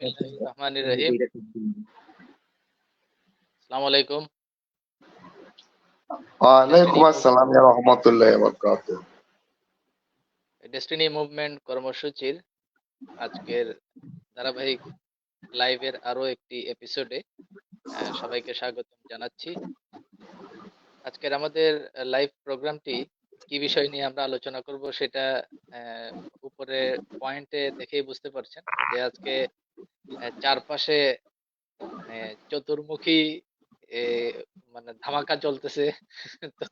বিসমিল্লাহির রহমানির রহিম। আসসালামু আলাইকুম। ডেস্টিনি ওয়ালাইকুম আসসালাম ওয়া রাহমাতুল্লাহি ওয়া বারাকাতুহু। ডেস্টিনি মুভমেন্ট কর্মসূচির আজকের ধারাবাহিক লাইভের আরো একটি এপিসোডে সবাইকে স্বাগতম জানাচ্ছি। আজকের আমাদের লাইভ প্রোগ্রামটি কি বিষয় নিয়ে আমরা আলোচনা করব সেটা উপরে পয়েন্টে দেখেই বুঝতে পারছেন যে আজকে চারপাশে মানে চতুর্মুখী এ, মানে ধামাকা চলতেছে। তো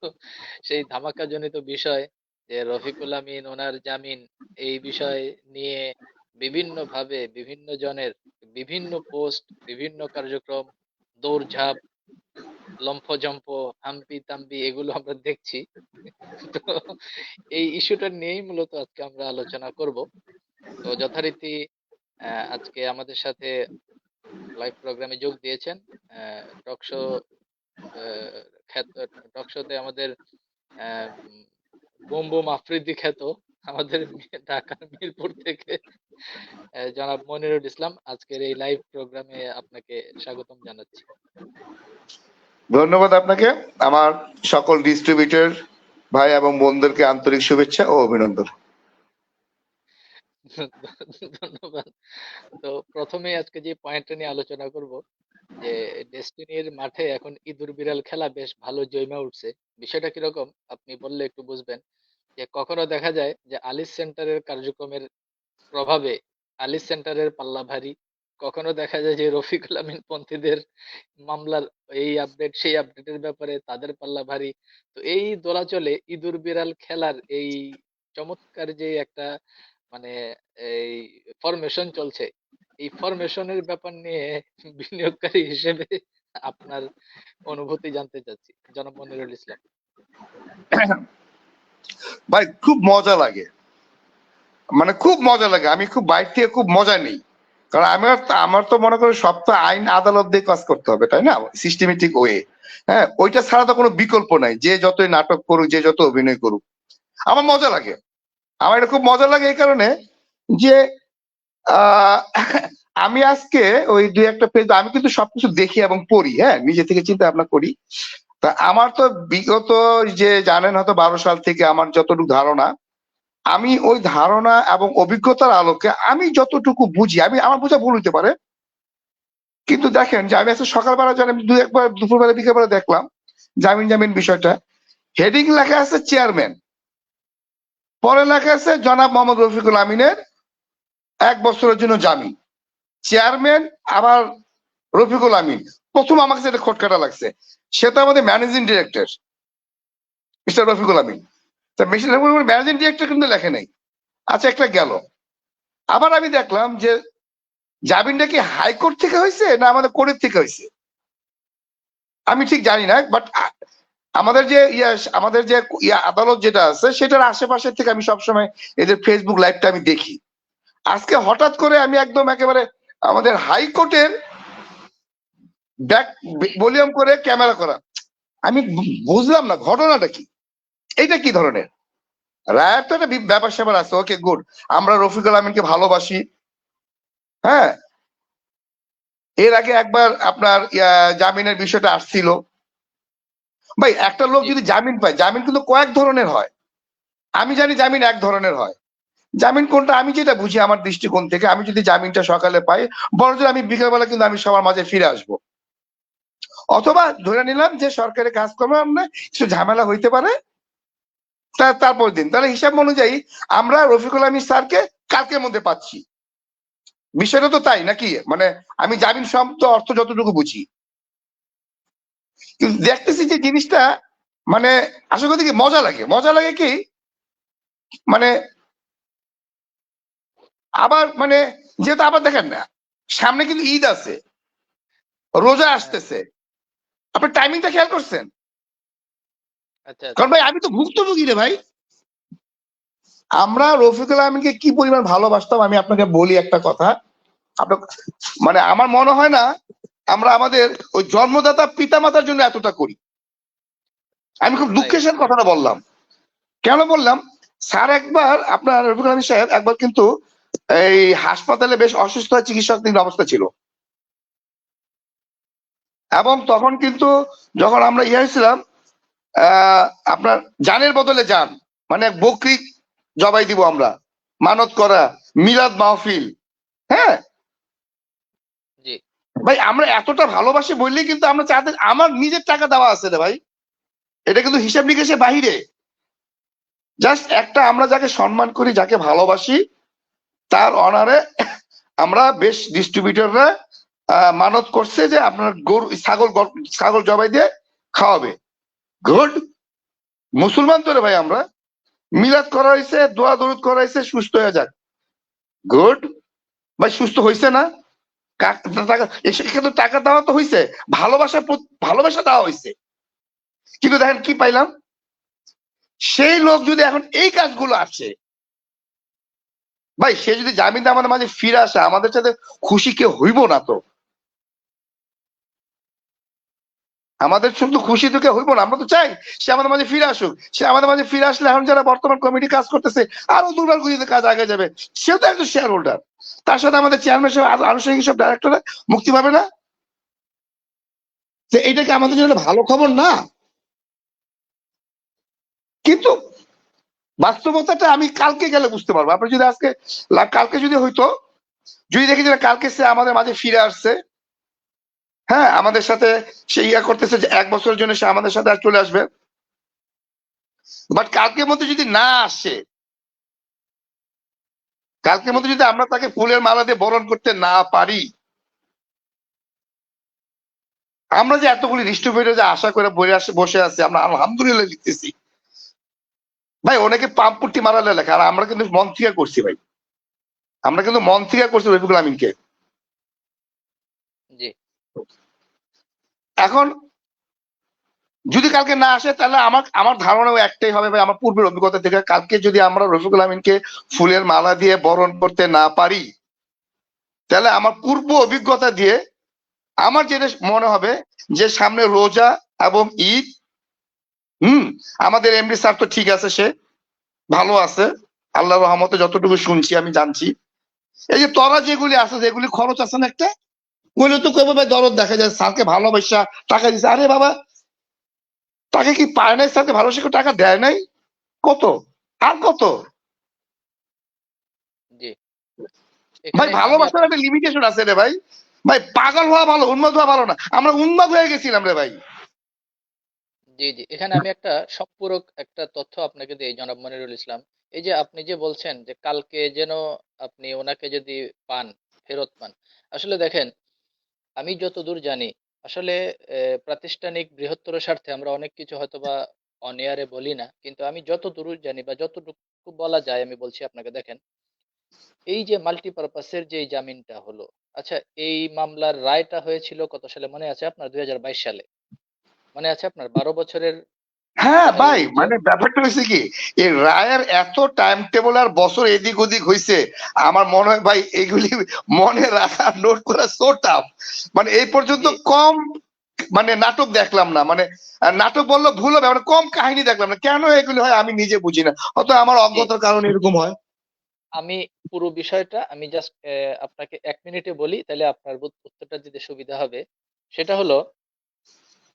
সেই ধামাকা জনিত বিষয় যে রফিকুল আমিন ওনার জামিন এই বিষয় নিয়ে বিভিন্ন ভাবে বিভিন্ন জনের বিভিন্ন পোস্ট বিভিন্ন কার্যক্রম দৌড়ঝাঁপ লম্ফজম্প হাম্পি তাম্পি এগুলো আমরা দেখছি। তো এই ইস্যুটা নিয়েই মূলত আজকে আমরা আলোচনা করব। তো যথারীতি আজকে আমাদের সাথে লাইভ প্রোগ্রামে যোগ দিয়েছেন টকশো খ্যাত টকশোতে আমাদের বুম বুম আফ্রিদি খ্যাত আমাদের ঢাকার মিরপুর থেকে জনাব মনিরুল ইসলাম আজকের এই লাইভ প্রোগ্রামে আপনাকে স্বাগতম জানাচ্ছি। ধন্যবাদ আপনাকে। আমার সকল ডিস্ট্রিবিউটর ভাই এবং বোনদেরকে আন্তরিক শুভেচ্ছা ও অভিনন্দন। ধন্যবাদ। তো প্রথমে আজকে যে পয়েন্টটা নিয়ে আলোচনা করব যে ডেস্টিনির মাঠে এখন ইঁদুর বিড়াল খেলা বেশ ভালো জমে উঠছে। বিষয়টা কিরকম আপনি বললে একটু বুঝবেন। যে কখনো দেখা যায় যে আলিস সেন্টারের কার্যক্রমের প্রভাবে আলিস সেন্টারের পাল্লা ভারী, কখনো দেখা যায় যে রফিকুল আমিন পন্থীদের মামলার এই আপডেট সেই আপডেটের ব্যাপারে তাদের পাল্লা ভারী। তো এই দোলাচলে ইঁদুর বিড়াল খেলার এই চমৎকার যে একটা মানে এই ফরমেশন চলছে, এই ফরমেশনের ব্যাপার নিয়ে বিনিয়োগকারী হিসেবে আপনার অনুভূতি জানতে চাচ্ছি জনাব মনিরুল ইসলাম। ভাই খুব মজা লাগে, মানে খুব মজা লাগে। আমি খুব বাইরে থেকে খুব মজা নেই, কারণ আমার তো মনে করি সব তো আইন আদালত দিয়ে কাজ করতে হবে, তাই না? Systematic way. হ্যাঁ, ওইটা ছাড়া তো কোনো বিকল্প নাই। যে যতই নাটক করুক, যে যত অভিনয় করুক, আমার মজা লাগে। আমার এটা খুব মজা লাগে এই কারণে যে আহ আমি আজকে ওই দুই একটা পেজ, আমি কিন্তু সবকিছু দেখি এবং পড়ি, হ্যাঁ, নিজে থেকে চিন্তা ভাবনা করি। তা আমার তো বিগত, যে জানেন হয়তো 12 সাল থেকে আমার যতটুকু ধারণা, আমি ওই ধারণা এবং অভিজ্ঞতার আলোকে আমি যতটুকু বুঝি, আমি আমার বোঝা ভুল হইতে পারে, কিন্তু দেখেন যে আমি আজকে সকালবেলা জানি, আমি দুই একবার দুপুরবেলা বিকেলবেলা দেখলাম জামিন জামিন বিষয়টা, হেডিং লেখা আছে চেয়ারম্যান, পরে লেখা আছে জনাব মোহাম্মদ রফিকুল আমিনের 1 বছরের জন্য জামিন। চেয়ারম্যান আবার রফিকুল আমিন। প্রথম আমার কাছে এটা খটকাটা লাগছে, সে তো আমাদের ম্যানেজিং ডিরেক্টর মিস্টার রফিকুল আমিন। তা ম্যানেজিং ডিরেক্টর কিন্তু লেখে নাই। আচ্ছা, একটা গেল। আবার আমি দেখলাম যে জামিনটা কি হাইকোর্ট থেকে হয়েছে না আমাদের কোর্টের থেকে হয়েছে, আমি ঠিক জানি না। বাট আমাদের যে আমাদের যে আদালত যেটা আছে সেটার আশেপাশে থেকে আমি সবসময় এদের ফেসবুক লাইভটা আমি দেখি। আজকে হঠাৎ করে আমি একদম একেবারে আমাদের হাইকোর্টের ব্যাক ভলিউম করে ক্যামেরা করা, আমি বুঝলাম না ঘটনাটা কি, এইটা কি ধরনের রায়ের? তো একটা ব্যাপার স্যাপার আছে, ওকে গুড, আমরা রফিকুল আমিনকে ভালোবাসি। হ্যাঁ, এর আগে একবার আপনার জামিনের বিষয়টা আসছিল। ভাই, একটা লোক যদি জামিন পায়, জামিন কিন্তু কয়েক ধরনের হয়। আমি জানি জামিন এক ধরনের হয়। জামিন কোনটা আমি যেটা বুঝি আমার দৃষ্টিকোণ থেকে, আমি যদি জামিনটা সকালে পাই, বড়জোর আমি বিকেলবেলা কিন্তু আমি সবার মাঝে ফিরে আসবো। অথবা ধরে নিলাম যে সরকারি কাজকর্ম না কিছু ঝামেলা হইতে পারে, তারপর দিন, তাহলে হিসাব অনুযায়ী আমরা রফিকুল আমিন স্যারকে কালকের মধ্যে পাচ্ছি। বিষয়টা তো তাই নাকি? মানে আমি জামিন শব্দ অর্থ যতটুকু বুঝি, কিন্তু দেখতেছি যে জিনিসটা মানে আসলে কথা কি মজা লাগে। মজা লাগে কি মানে আবার মানে যেহেতু আবার দেখেন না, সামনে কিন্তু ঈদ আছে, রোজা আসতেছে, আপনি টাইমিংটা খেয়াল করছেন? আচ্ছা কারণ ভাই আমি তো ভুক্তভোগী রে ভাই। আমরা রফিকুল আমিনকে কি পরিমাণ ভালোবাসতাম, আমি আপনাকে বলি একটা কথা। আপনার মানে আমার মনে হয় না আমরা আমাদের ওই জন্মদাতা পিতামাতার জন্য এতটা করি। আমি খুব দুঃখের সাথে কথাটা বললাম। কেন বললাম? স্যার একবার, আপনার রফিকুল আমিন সাহেব একবার কিন্তু এই হাসপাতালে বেশ অসুস্থ হয়ে চিকিৎসাধীন অবস্থা ছিল। এবং তখন কিন্তু যখন আমরা ইয়ে হয়েছিলাম, আপনার জানের বদলে জান, মানে বকরি জবাই দিব আমরা, মানত করা, মিলাদ মাহফিল। হ্যাঁ জি, ভাই, আমরা এতটা ভালোবাসি বললেই কিন্তু আমরা চাতে, আমার নিজের টাকা দেওয়া আছে রে ভাই, এটা কিন্তু হিসাব নিকেশে বাহিরে। জাস্ট একটা আমরা যাকে সম্মান করি, যাকে ভালোবাসি, তার অনারে আমরা বেশ ডিস্ট্রিবিউটররা মানত করছে যে আপনার গরু ছাগল জবাই দিয়ে খাওয়াবে। গুড, মুসলমান তো রে ভাই আমরা, মিলাদ করা হয়েছে, দোয়া দরুদ করা হয়েছে, সুস্থ হয়ে যাক। গুড ভাই, সুস্থ হয়েছে না? টাকা, কিন্তু টাকা দেওয়া তো হয়েছে, ভালোবাসা দেওয়া হয়েছে। কিন্তু দেখেন কি পাইলাম, সেই লোক যদি এখন এই কাজগুলো আছে, ভাই সে যদি জামিন আমাদের মাঝে ফিরে আসে, আমাদের সাথে খুশি কেউ হইব না তো? আমাদের শুধু খুশি তো কেউ হইব না, আমরা তো চাই সে আমাদের মাঝে ফিরে আসুক। সে আমাদের মাঝে ফিরে আসলে এখন যারা বর্তমান কমিটি কাজ করতেছে, আরো দুর্বার গতিতে কাজ আগে যাবে। সেও তো একজন শেয়ার হোল্ডার, তার সাথে আমাদের চেয়ারম্যান সব আনুষ্ঠানিক সব ডাইরেক্টররা মুক্তি পাবে না? যে এটা কি আমাদের জন্য ভালো খবর না? কিন্তু বাস্তবতাটা আমি কালকে গেলে বুঝতে পারবো। আপনি যদি আজকে, কালকে যদি হইতো, যদি দেখি যে কালকে সে আমাদের মাঝে ফিরে আসছে, হ্যাঁ আমাদের সাথে সে ইয়া করতেছে যে 1 বছরের জন্য সে আমাদের সাথে আর চলে আসবে, বাট কালকের মধ্যে যদি না আসে, কালকের জি, মধ্যে যদি আমরা তাকে ফুলের মালা দিয়ে বরণ করতে না পারি, আমরা যে এতগুলি ডিস্ট্রিবিউটর যে আশা করে বসে আছে, আমরা আলহামদুলিল্লাহ লিখতেছি, ভাই অনেকে পাম্পপুটি মারালে লেখা, আর আমরা কিন্তু মন থেকে করছি ভাই, আমরা কিন্তু মন থেকে করছি রফিকুল আমিনকে। জি, এখন যদি কালকে না আসে, তাহলে আমার আমার ধারণাও একটাই হবে ভাই, আমার পূর্বের অভিজ্ঞতা থেকে, কালকে যদি আমরা রফিকুল আমিনকে ফুলের মালা দিয়ে বরণ করতে না পারি, তাহলে আমার পূর্ব অভিজ্ঞতা দিয়ে আমার যেটা মনে হবে যে সামনে রোজা এবং ঈদ, আমাদের এমডি স্যার তো ঠিক আছে, সে ভালো আছে, আল্লাহর রহমতে যতটুকু শুনছি আমি জানছি। এই যে তোরা যেগুলি আছে, যেগুলি খরচ আছে না একটা, ওইগুলো তো কবে ভাই দরদ দেখা যায়, স্যারকে ভালোবাসা টাকা দিচ্ছে। আরে বাবা, তাকে কি পায় নাই? স্যারকে ভালোবাসা টাকা দেয় নাই? কত আর কত? জি। ভাই এখানে আমি ভালোবাসার একটা লিমিটেশন আছে রে ভাই। ভাই পাগল হওয়া ভালো, উন্মাদ হওয়া ভালো না। আমরা উন্মাদ হয়ে গেছিলাম রে ভাই। জি, জি। এখানে আমি একটা সম্পূরক একটা তথ্য আপনাকে দেই, জনাব মনিরুল ইসলাম। এই যে আপনি যে বলছেন যে কালকে যেন আপনি ওনাকে যদি পান, ফেরত পান। আসলে দেখেন, আমি যতদূর জানি, আসলে প্রাতিষ্ঠানিক বৃহত্তর স্বার্থে আমরা অনেক কিছু হয়তোবা অন এয়ারে বলি না। কিন্তু আমি যতদূর জানি বা যতটুকু বলা যায় আমি বলছি আপনাকে। দেখেন, এই যে মাল্টিপারপাসের যে এই জামিনটা হলো, আচ্ছা এই মামলার রায়টা হয়েছিল কত সালে মনে আছে আপনার? ২০২২ সালে। মনে আছে আপনার? ১২ বছরের হ্যাঁ ভাই, এই যে মানে ব্যাপারটা হয়েছে কি, এই রায়ের এত টাইম টেবল আর বছর এদিক ওদিক হয়েছে, আমার মনে হয় ভাই এগুলি মনে রাখা, নোট করা সো টাফ। মানে এই পর্যন্ত জি, কম মানে নাটক দেখলাম না, মানে নাটক বললো ভুল হবে, মানে কম কাহিনী দেখলাম না। কেন এগুলি হয় আমি নিজে বুঝি না, হয়তো আমার জি। অজ্ঞতার কারণে এরকম হয়। আমি পুরো বিষয়টা আমি জাস্ট আপনাকে ১ মিনিটে বলি, তাহলে আপনার উত্তরটা দিতে সুবিধা হবে। সেটা হলো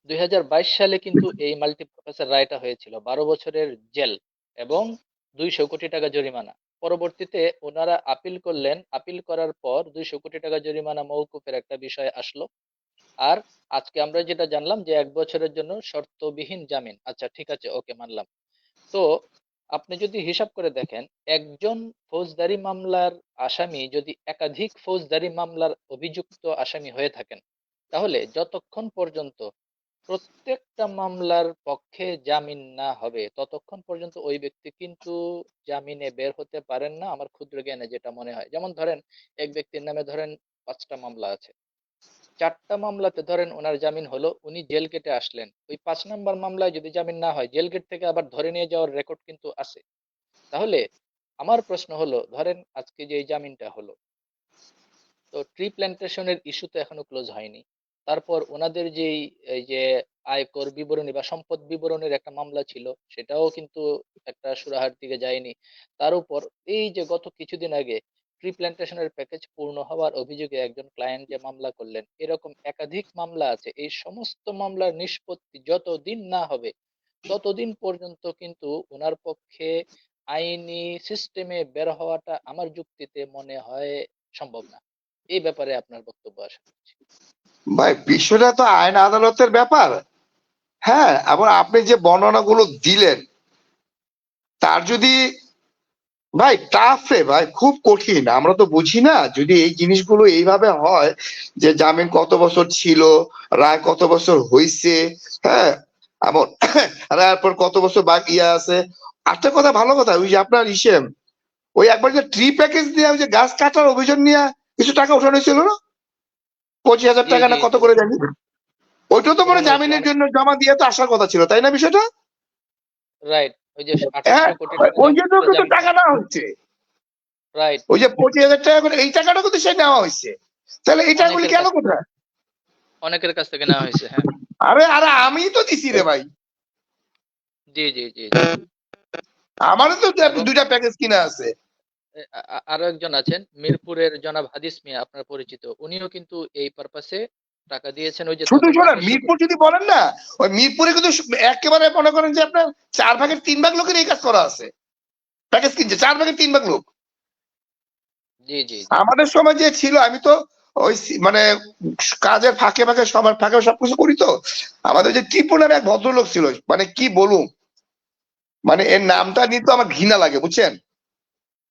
২০২২ সালে কিন্তু এই মাল্টিপারপাসের রায়টা হয়েছিল। ১২ বছরের জেল এবং ২০০ কোটি টাকা জরিমানা। পরবর্তীতে ওনারা আপিল করলেন। আপিল করার পর ২০০ কোটি টাকা জরিমানা মওকুফের একটা বিষয় আসলো। আর আজকে আমরা যেটা জানলাম যে ১ বছরের জন্য শর্তবিহীন জামিন। আচ্ছা ঠিক আছে, ওকে মানলাম। তো আপনি যদি হিসাব করে দেখেন, একজন ফৌজদারি মামলার আসামি যদি একাধিক ফৌজদারি মামলার অভিযুক্ত আসামি হয়ে থাকেন, তাহলে যতক্ষণ পর্যন্ত প্রত্যেকটা মামলার পক্ষে জামিন না হবে ততক্ষণ পর্যন্ত ওই ব্যক্তি কিন্তু জামিনে বের হতে পারেন না, আমার ক্ষুদ্র জ্ঞানে যেটা মনে হয়। যেমন ধরেন, এক ব্যক্তির নামে ধরেন ৫টা মামলা আছে, ৪টা মামলাতে ধরেন ওনার জামিন হলো, উনি জেল গেটে আসলেন, ওই ৫ নম্বর মামলায় যদি জামিন না হয়, জেল গেট থেকে আবার ধরে নিয়ে যাওয়ার রেকর্ড কিন্তু আছে। তাহলে আমার প্রশ্ন হলো, ধরেন আজকে যে এই জামিনটা হলো, তো ট্রি প্ল্যান্টেশনের ইস্যু তো এখনো ক্লোজ হয়নি। তারপর ওনাদের যেই এই যে আয়কর বিবরণী বা সম্পদ বিবরণীর একটা মামলা ছিল, সেটাও কিন্তু একটা সুরাহার দিকে যায়নি। তার উপর এই যে গত কিছুদিন আগে ট্রি প্ল্যান্টেশনের প্যাকেজ পূর্ণ হওয়ার অভিযোগে একজন ক্লায়েন্ট যে মামলা করলেন, এরকম একাধিক মামলা আছে। এই সমস্ত মামলার নিষ্পত্তি যতদিন না হবে ততদিন পর্যন্ত কিন্তু ওনার পক্ষে আইনি সিস্টেমে বের হওয়াটা আমার যুক্তিতে মনে হয় সম্ভব না। এই ব্যাপারে আপনার বক্তব্য আশা করছি। ভাই বিষয়টা তো আইন আদালতের ব্যাপার। হ্যাঁ, আবার আপনি যে বর্ণনাগুলো দিলেন তার যদি ভাই টাফ রে ভাই, খুব কঠিন। আমরা তো বুঝি না যদি এই জিনিসগুলো এইভাবে হয় যে জামিন কত বছর ছিল, রায় কত বছর হইছে, হ্যাঁ, এমন রায়ের পর কত বছর বাকি আছে। একটা কথা, ভালো কথা, ওই যে আপনার ইসেম ওই একবার যে ট্রি প্যাকেজ দিয়ে ওই যে গাছ কাটার অভিযোগ নিয়ে কিছু টাকা উঠানো হয়েছিল না, 25,000 জি টাকা জি না কত করে জানি, ওইটাও তো মনে উঠানো হয়েছে জামিনের অনেক। জন্য জমা দিয়ে তো আসার কথা ছিল, তাই না বিষয়টা? রাইট, ওই যে হ্যাঁ, 2800 কোটি টাকা ওই জমা জন্য করে কিন্তু জামিন টাকা পাওয়া। নেওয়া হচ্ছে। রাইট। ওই যে 25,000 টাকা করে এই টাকাটা কিন্তু সে নেওয়া হয়েছে। তাহলে এই টাকাগুলি অনেকের গেল কাছ কোথায়? অনেকের কাছ থেকে নেওয়া হয়েছে, হ্যাঁ। আরে আরে আমি তো দিছি রে ভাই, জি জি জি জি। আমারও তো এবং দুইটা প্যাকেজ কিনা আছে। আরো একজন আছেন মিরপুরের জনাব হাদিস মিয়া, আপনার পরিচিত, উনিও কিন্তু এই পারপাসে টাকা দিয়েছেন। ওই যে শুধু তখন শোনেন, 2800 মিরপুর কোটি। যদি বলেন না, ওই মিরপুরে কিন্তু একেবারে মনে করেন যে আপনার 4/3 লোকের এই কাজ করা আছে, প্যাকেজ কিনছে 4/3 লোক। জি জি জি। আমাদের সময় যে ছিল, আমি তো ওই মানে কাজের ফাঁকে ফাঁকে সবার ফাঁকে সবকিছু করি তো। আমাদের যে টিপু নামে এক ভদ্রলোক ছিল, মানে কি বলুম, মানে এর নামটা নিয়ে তো আমার ঘৃণা লাগে বুঝছেন।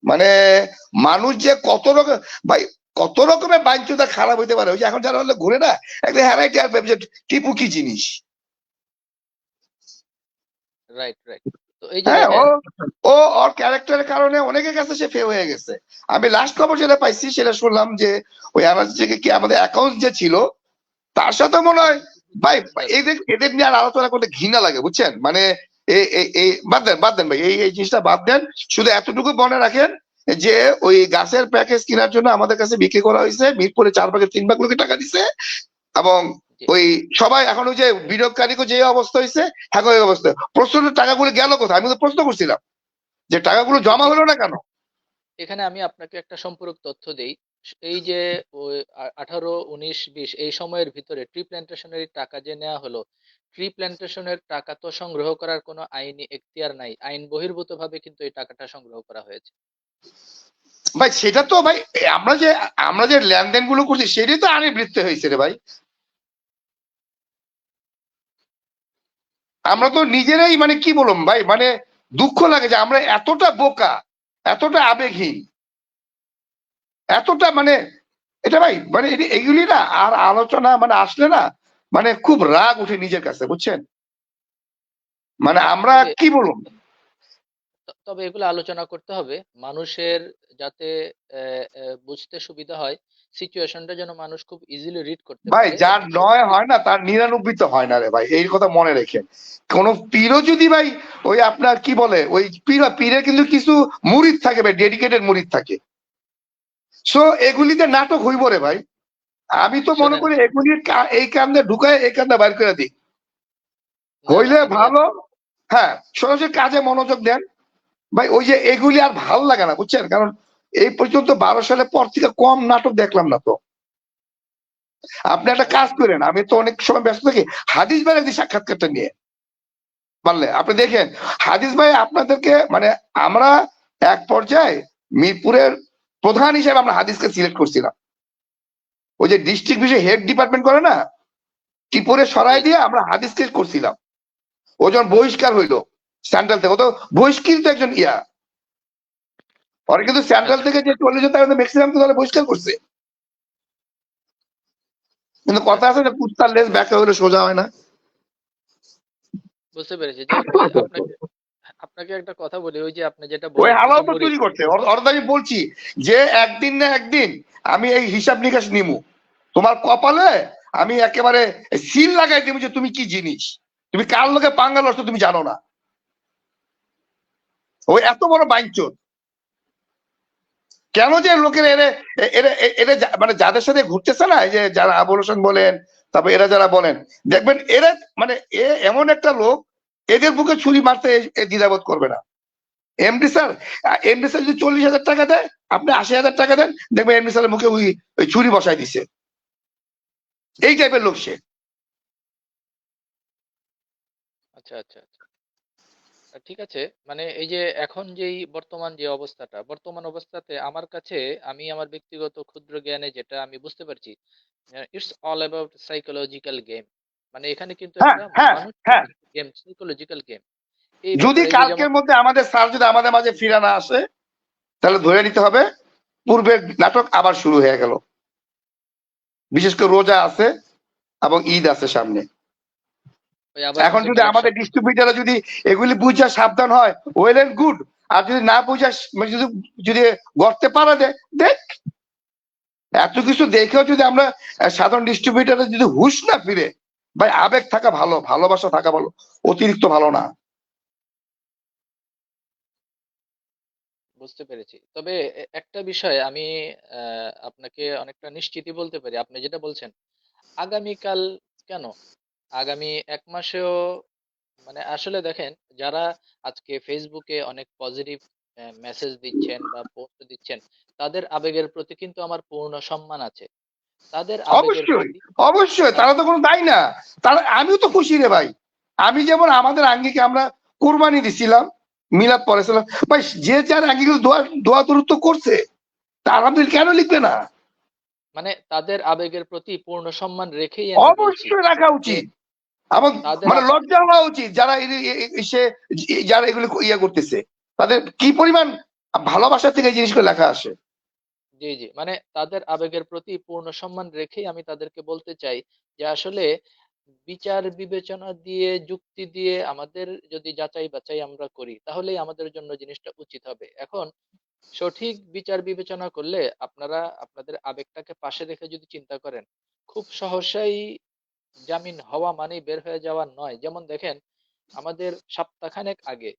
মানে মানুষ যে কত রকম ভাই, কত রকমের বাঞ্ছুতা খারাপ হইতে পারে। ওই যে এখন যারা হলে ঘুরে না, একদম হ্যারাই টের পাবে যে টিপু কি জিনিস। Right right. তো এই যে হ্যাঁ, ও দেখেন। ও ওর ক্যারেক্টারের কারণে অনেকের কাছে সে ফেল হয়ে গেছে। আমি লাস্ট খবর যেটা পাইছি সেটা শুনলাম যে ওই আমার থেকে কি আমাদের অ্যাকাউন্ট যে ছিল তার সাথে মনে হয়, ভাই এদের এদের নিয়ে আর আলোচনা করতে ঘৃণা লাগে বুঝছেন। মানে এই বাদ দেন ভাই, এই জিনিসটা বাদ দেন। শুধু এতটুকু মনে রাখেন যে ওই গাছের প্যাকেজ কেনার জন্য আমাদের কাছে বিক্রি করা হয়েছে, মিরপুরে 4/3 লোকে টাকা দিছে। এবং জি, ওই সবাই এখন ওই যে বিনিয়োগকারীকে যে অবস্থা হয়েছে, এখন ওই অবস্থা। প্রশ্নের টাকাগুলো গেল কোথায়? আমি তো প্রশ্ন করছিলাম যে টাকাগুলো জমা হলো না কেন? এখানে আমি আপনাকে একটা সম্পূরক তথ্য দেই। এই যে ওই 18, 19, 20 এই সময়ের ভিতরে ট্রি প্ল্যান্টেশনের টাকা যে নেওয়া হলো, ট্রি প্ল্যান্টেশনের টাকা তো সংগ্রহ করার কোনো আইনি এখতিয়ার নাই, আইন বহির্ভূত ভাবে কিন্তু এই টাকাটা সংগ্রহ করা হয়েছে। ভাই সেটা তো ভাই, আমরা যে লেনদেন গুলো করছি সেটাই তো আইনের বৃত্তে হয়েছে রে ভাই। জি আমরা জি তো নিজেরাই মানে কি বললাম ভাই, মানে দুঃখ লাগে যে আমরা এতটা বোকা, এতটা আবেগহীন, এতটা মানে এটা ভাই, মানে এগুলি না আর আলোচনা মানে আসলে না, মানে খুব রাগ উঠে নিজের কাছে বুঝছেন। মানে আমরা তবে কি বলুন। তবে এগুলো আলোচনা করতে হবে মানুষের, যাতে বুঝতে সুবিধা হয়, সিচুয়েশনটা যেন মানুষ খুব ইজিলি রিড করতে ভাই পারে যার এবং নয় হয় না তার 99 তো হয় না রে ভাই, এই কথা মনে রেখেন। কোন পীরও যদি ভাই ওই আপনার কি বলে ওই পীরের কিন্তু কিছু মুরিদ থাকে ভাই, ডেডিকেটেড মুরিদ থাকে। সো এগুলিতে নাটক হইব রে ভাই। আমি তো মনে শোনেন। করি এগুলির এই কান্দে ঢুকায় এই কান্দে বাইর করে দিই, না না, হইলে আমি ভালো। হ্যাঁ, সরাসরি কাজে মনোযোগ দেন ভাই। ওই যে এগুলি আর ভাল লাগে না বুঝছেন, কারণ এই পর্যন্ত 12 সালের পর থেকে কম নাটক দেখলাম না তো। আপনি একটা কাজ করেন, আমি তো অনেক সময় ব্যস্ত থাকি, হাদিস ভাইয়ের একদিন সাক্ষাৎকারটা নিয়ে পারলে আপনি দেখেন। হাদিস ভাই আপনাদেরকে মানে আমরা এক পর্যায়ে মিরপুরের প্রধান হিসেবে আমরা হাদিসকে সিলেক্ট করছিলাম। ওই যে ডিস্ট্রিক্ট বিষয়ে হেড ডিপার্টমেন্ট করে না, ত্রিপুরে জি সরাই জি। দিয়ে আমরা হাদিসকে করছিলাম। ও যখন বহিষ্কার হইলো সেন্ট্রাল থেকে, ও তো বহিষ্কৃত একজন ইয়া, ওরা কিন্তু সেন্ট্রাল আচ্ছা, থেকে যে 40 জন তারা ম্যাক্সিমাম তো তারা বহিষ্কার করছে। কিন্তু কথা আচ্ছা, আছে যে কুত্তার লেজ ব্যাখ্যা হলে সোজা হয় না। বুঝতে পেরেছি। যাই হোক, ওই আপনাকে আপনাকে একটা কথা বলি, ওই যে আপনি যেটা ওই বললেন যে হালাও তো মুরিদ। চুরি করছে। ওর তো আমি বলছি যে একদিন না একদিন আমি এই হিসাব নিকাশ নিমু, তোমার কপালে আমি একেবারে সিল লাগাই দিব যে তুমি কি জিনিস, তুমি কার লোকে পাঙ্গা লড়ছো তুমি জানো না। ওই এত বড় বাইঞ্চোদ কেন যে লোকের এরে এরে এরে মানে যাদের সাথে ঘুরতেছে না, এই যে যারা আবুল হোসেন বলেন, তারপর এরা যারা বলেন, দেখবেন এরা মানে এমন একটা লোক, এদের বুকে ছুরি মারতে দ্বিধাবোধ করবে না। এমডি স্যার, এমডি স্যার যদি 40,000 টাকা দেয়, আপনি 80,000 টাকা দেন, দেখবেন এমডি স্যারের মুখে ওই ছুরি বসাই দিছে। এই টাইপের লোক সে। আচ্ছা আচ্ছা আচ্ছা। ঠিক আছে, মানে এই যে এখন যেই বর্তমান যে অবস্থাটা, বর্তমান অবস্থাতে আমার কাছে, আমি আমার ব্যক্তিগত ক্ষুদ্র জ্ঞানে যেটা আমি বুঝতে পারছি, it's all about psychological game. মানে এখানে কিন্তু হ্যাঁ, একটা হ্যাঁ, মানসিক হ্যাঁ। Game, psychological game. এই যদি ব্যাপারে এই যে যেমন, কালকের মধ্যে আমাদের স্যার যদি আমাদের মাঝে ফিরে না আসে, তাহলে ধরে নিতে হবে পূর্বের নাটক আবার শুরু হয়ে গেল। বিশেষ করে রোজা আছে এবং ঈদ আছে সামনে। ওই আবার এখন কিছু যদি কালেকশন। আমাদের ডিস্ট্রিবিউটাররা যদি এগুলি বুঝা সাবধান হয়, ওয়েল এন্ড গুড। আর যদি না বুঝা, মানে যদি যদি গড়তে পারা দেয়, দেখ। এত কিছু দেখেও যদি আমরা সাধারণ ডিস্ট্রিবিউটারে যদি হুশ না ফিরে, ভাই আবেগ থাকা ভালো, ভালোবাসা থাকা ভালো, অতিরিক্ত ভালো না। বুঝতে পেরেছি। তবে একটা বিষয় আমি আপনাকে অনেকটা নিশ্চিতই বলতে পারি, আপনি যেটা বলছেন আগামীকাল কেন, আগামী 1 মাসেও, মানে আসলে দেখেন, যারা আজকে ফেসবুকে অনেক পজিটিভ মেসেজ দিচ্ছেন বা পোস্ট দিচ্ছেন, তাদের আবেগের প্রতি কিন্তু আমার পূর্ণ সম্মান আছে। তাদের আবেগের অবশ্যই, প্রতি অবশ্যই, তার, তারা তো কোনো দায় না। তারা, আমিও তো খুশি রে ভাই। আমি যেমন আমাদের আঙ্গিকে আমরা কোরবানি দিছিলাম, মিলাদ পড়েছিলাম ভাই, যে যার আঙ্গিকে দোয়া দোয়া দরুদ তো করছে, তা আলহামদুলিল্লাহ কেন লিখবে না? মানে তাদের আবেগের প্রতি পূর্ণ সম্মান রেখেই আমি বলছি অবশ্যই রাখা যে উচিত। এবং তাদের মানে লজ্জা হওয়া উচিত যারা সে যারা এগুলো ইয়ে করতেছে, তাদের কি পরিমাণ ভালোবাসা থেকে এই জিনিসগুলো লেখা আসে। জি জি, মানে তাদের আবেগের প্রতি পূর্ণ সম্মান রেখেই আমি তাদেরকে বলতে চাই যে আসলে বিচার বিবেচনা দিয়ে, যুক্তি দিয়ে আমাদের যদি যাচাই বাছাই আমরা করি, তাহলেই আমাদের জন্য জিনিসটা উচিত হবে। এখন সঠিক বিচার বিবেচনা করলে আপনারা আপনাদের আবেগটাকে পাশে রেখে যদি চিন্তা করেন, খুব সহসাই জামিন হওয়া মানেই বের হয়ে যাওয়া নয়। যেমন দেখেন, আমাদের সপ্তাহখানেক আগে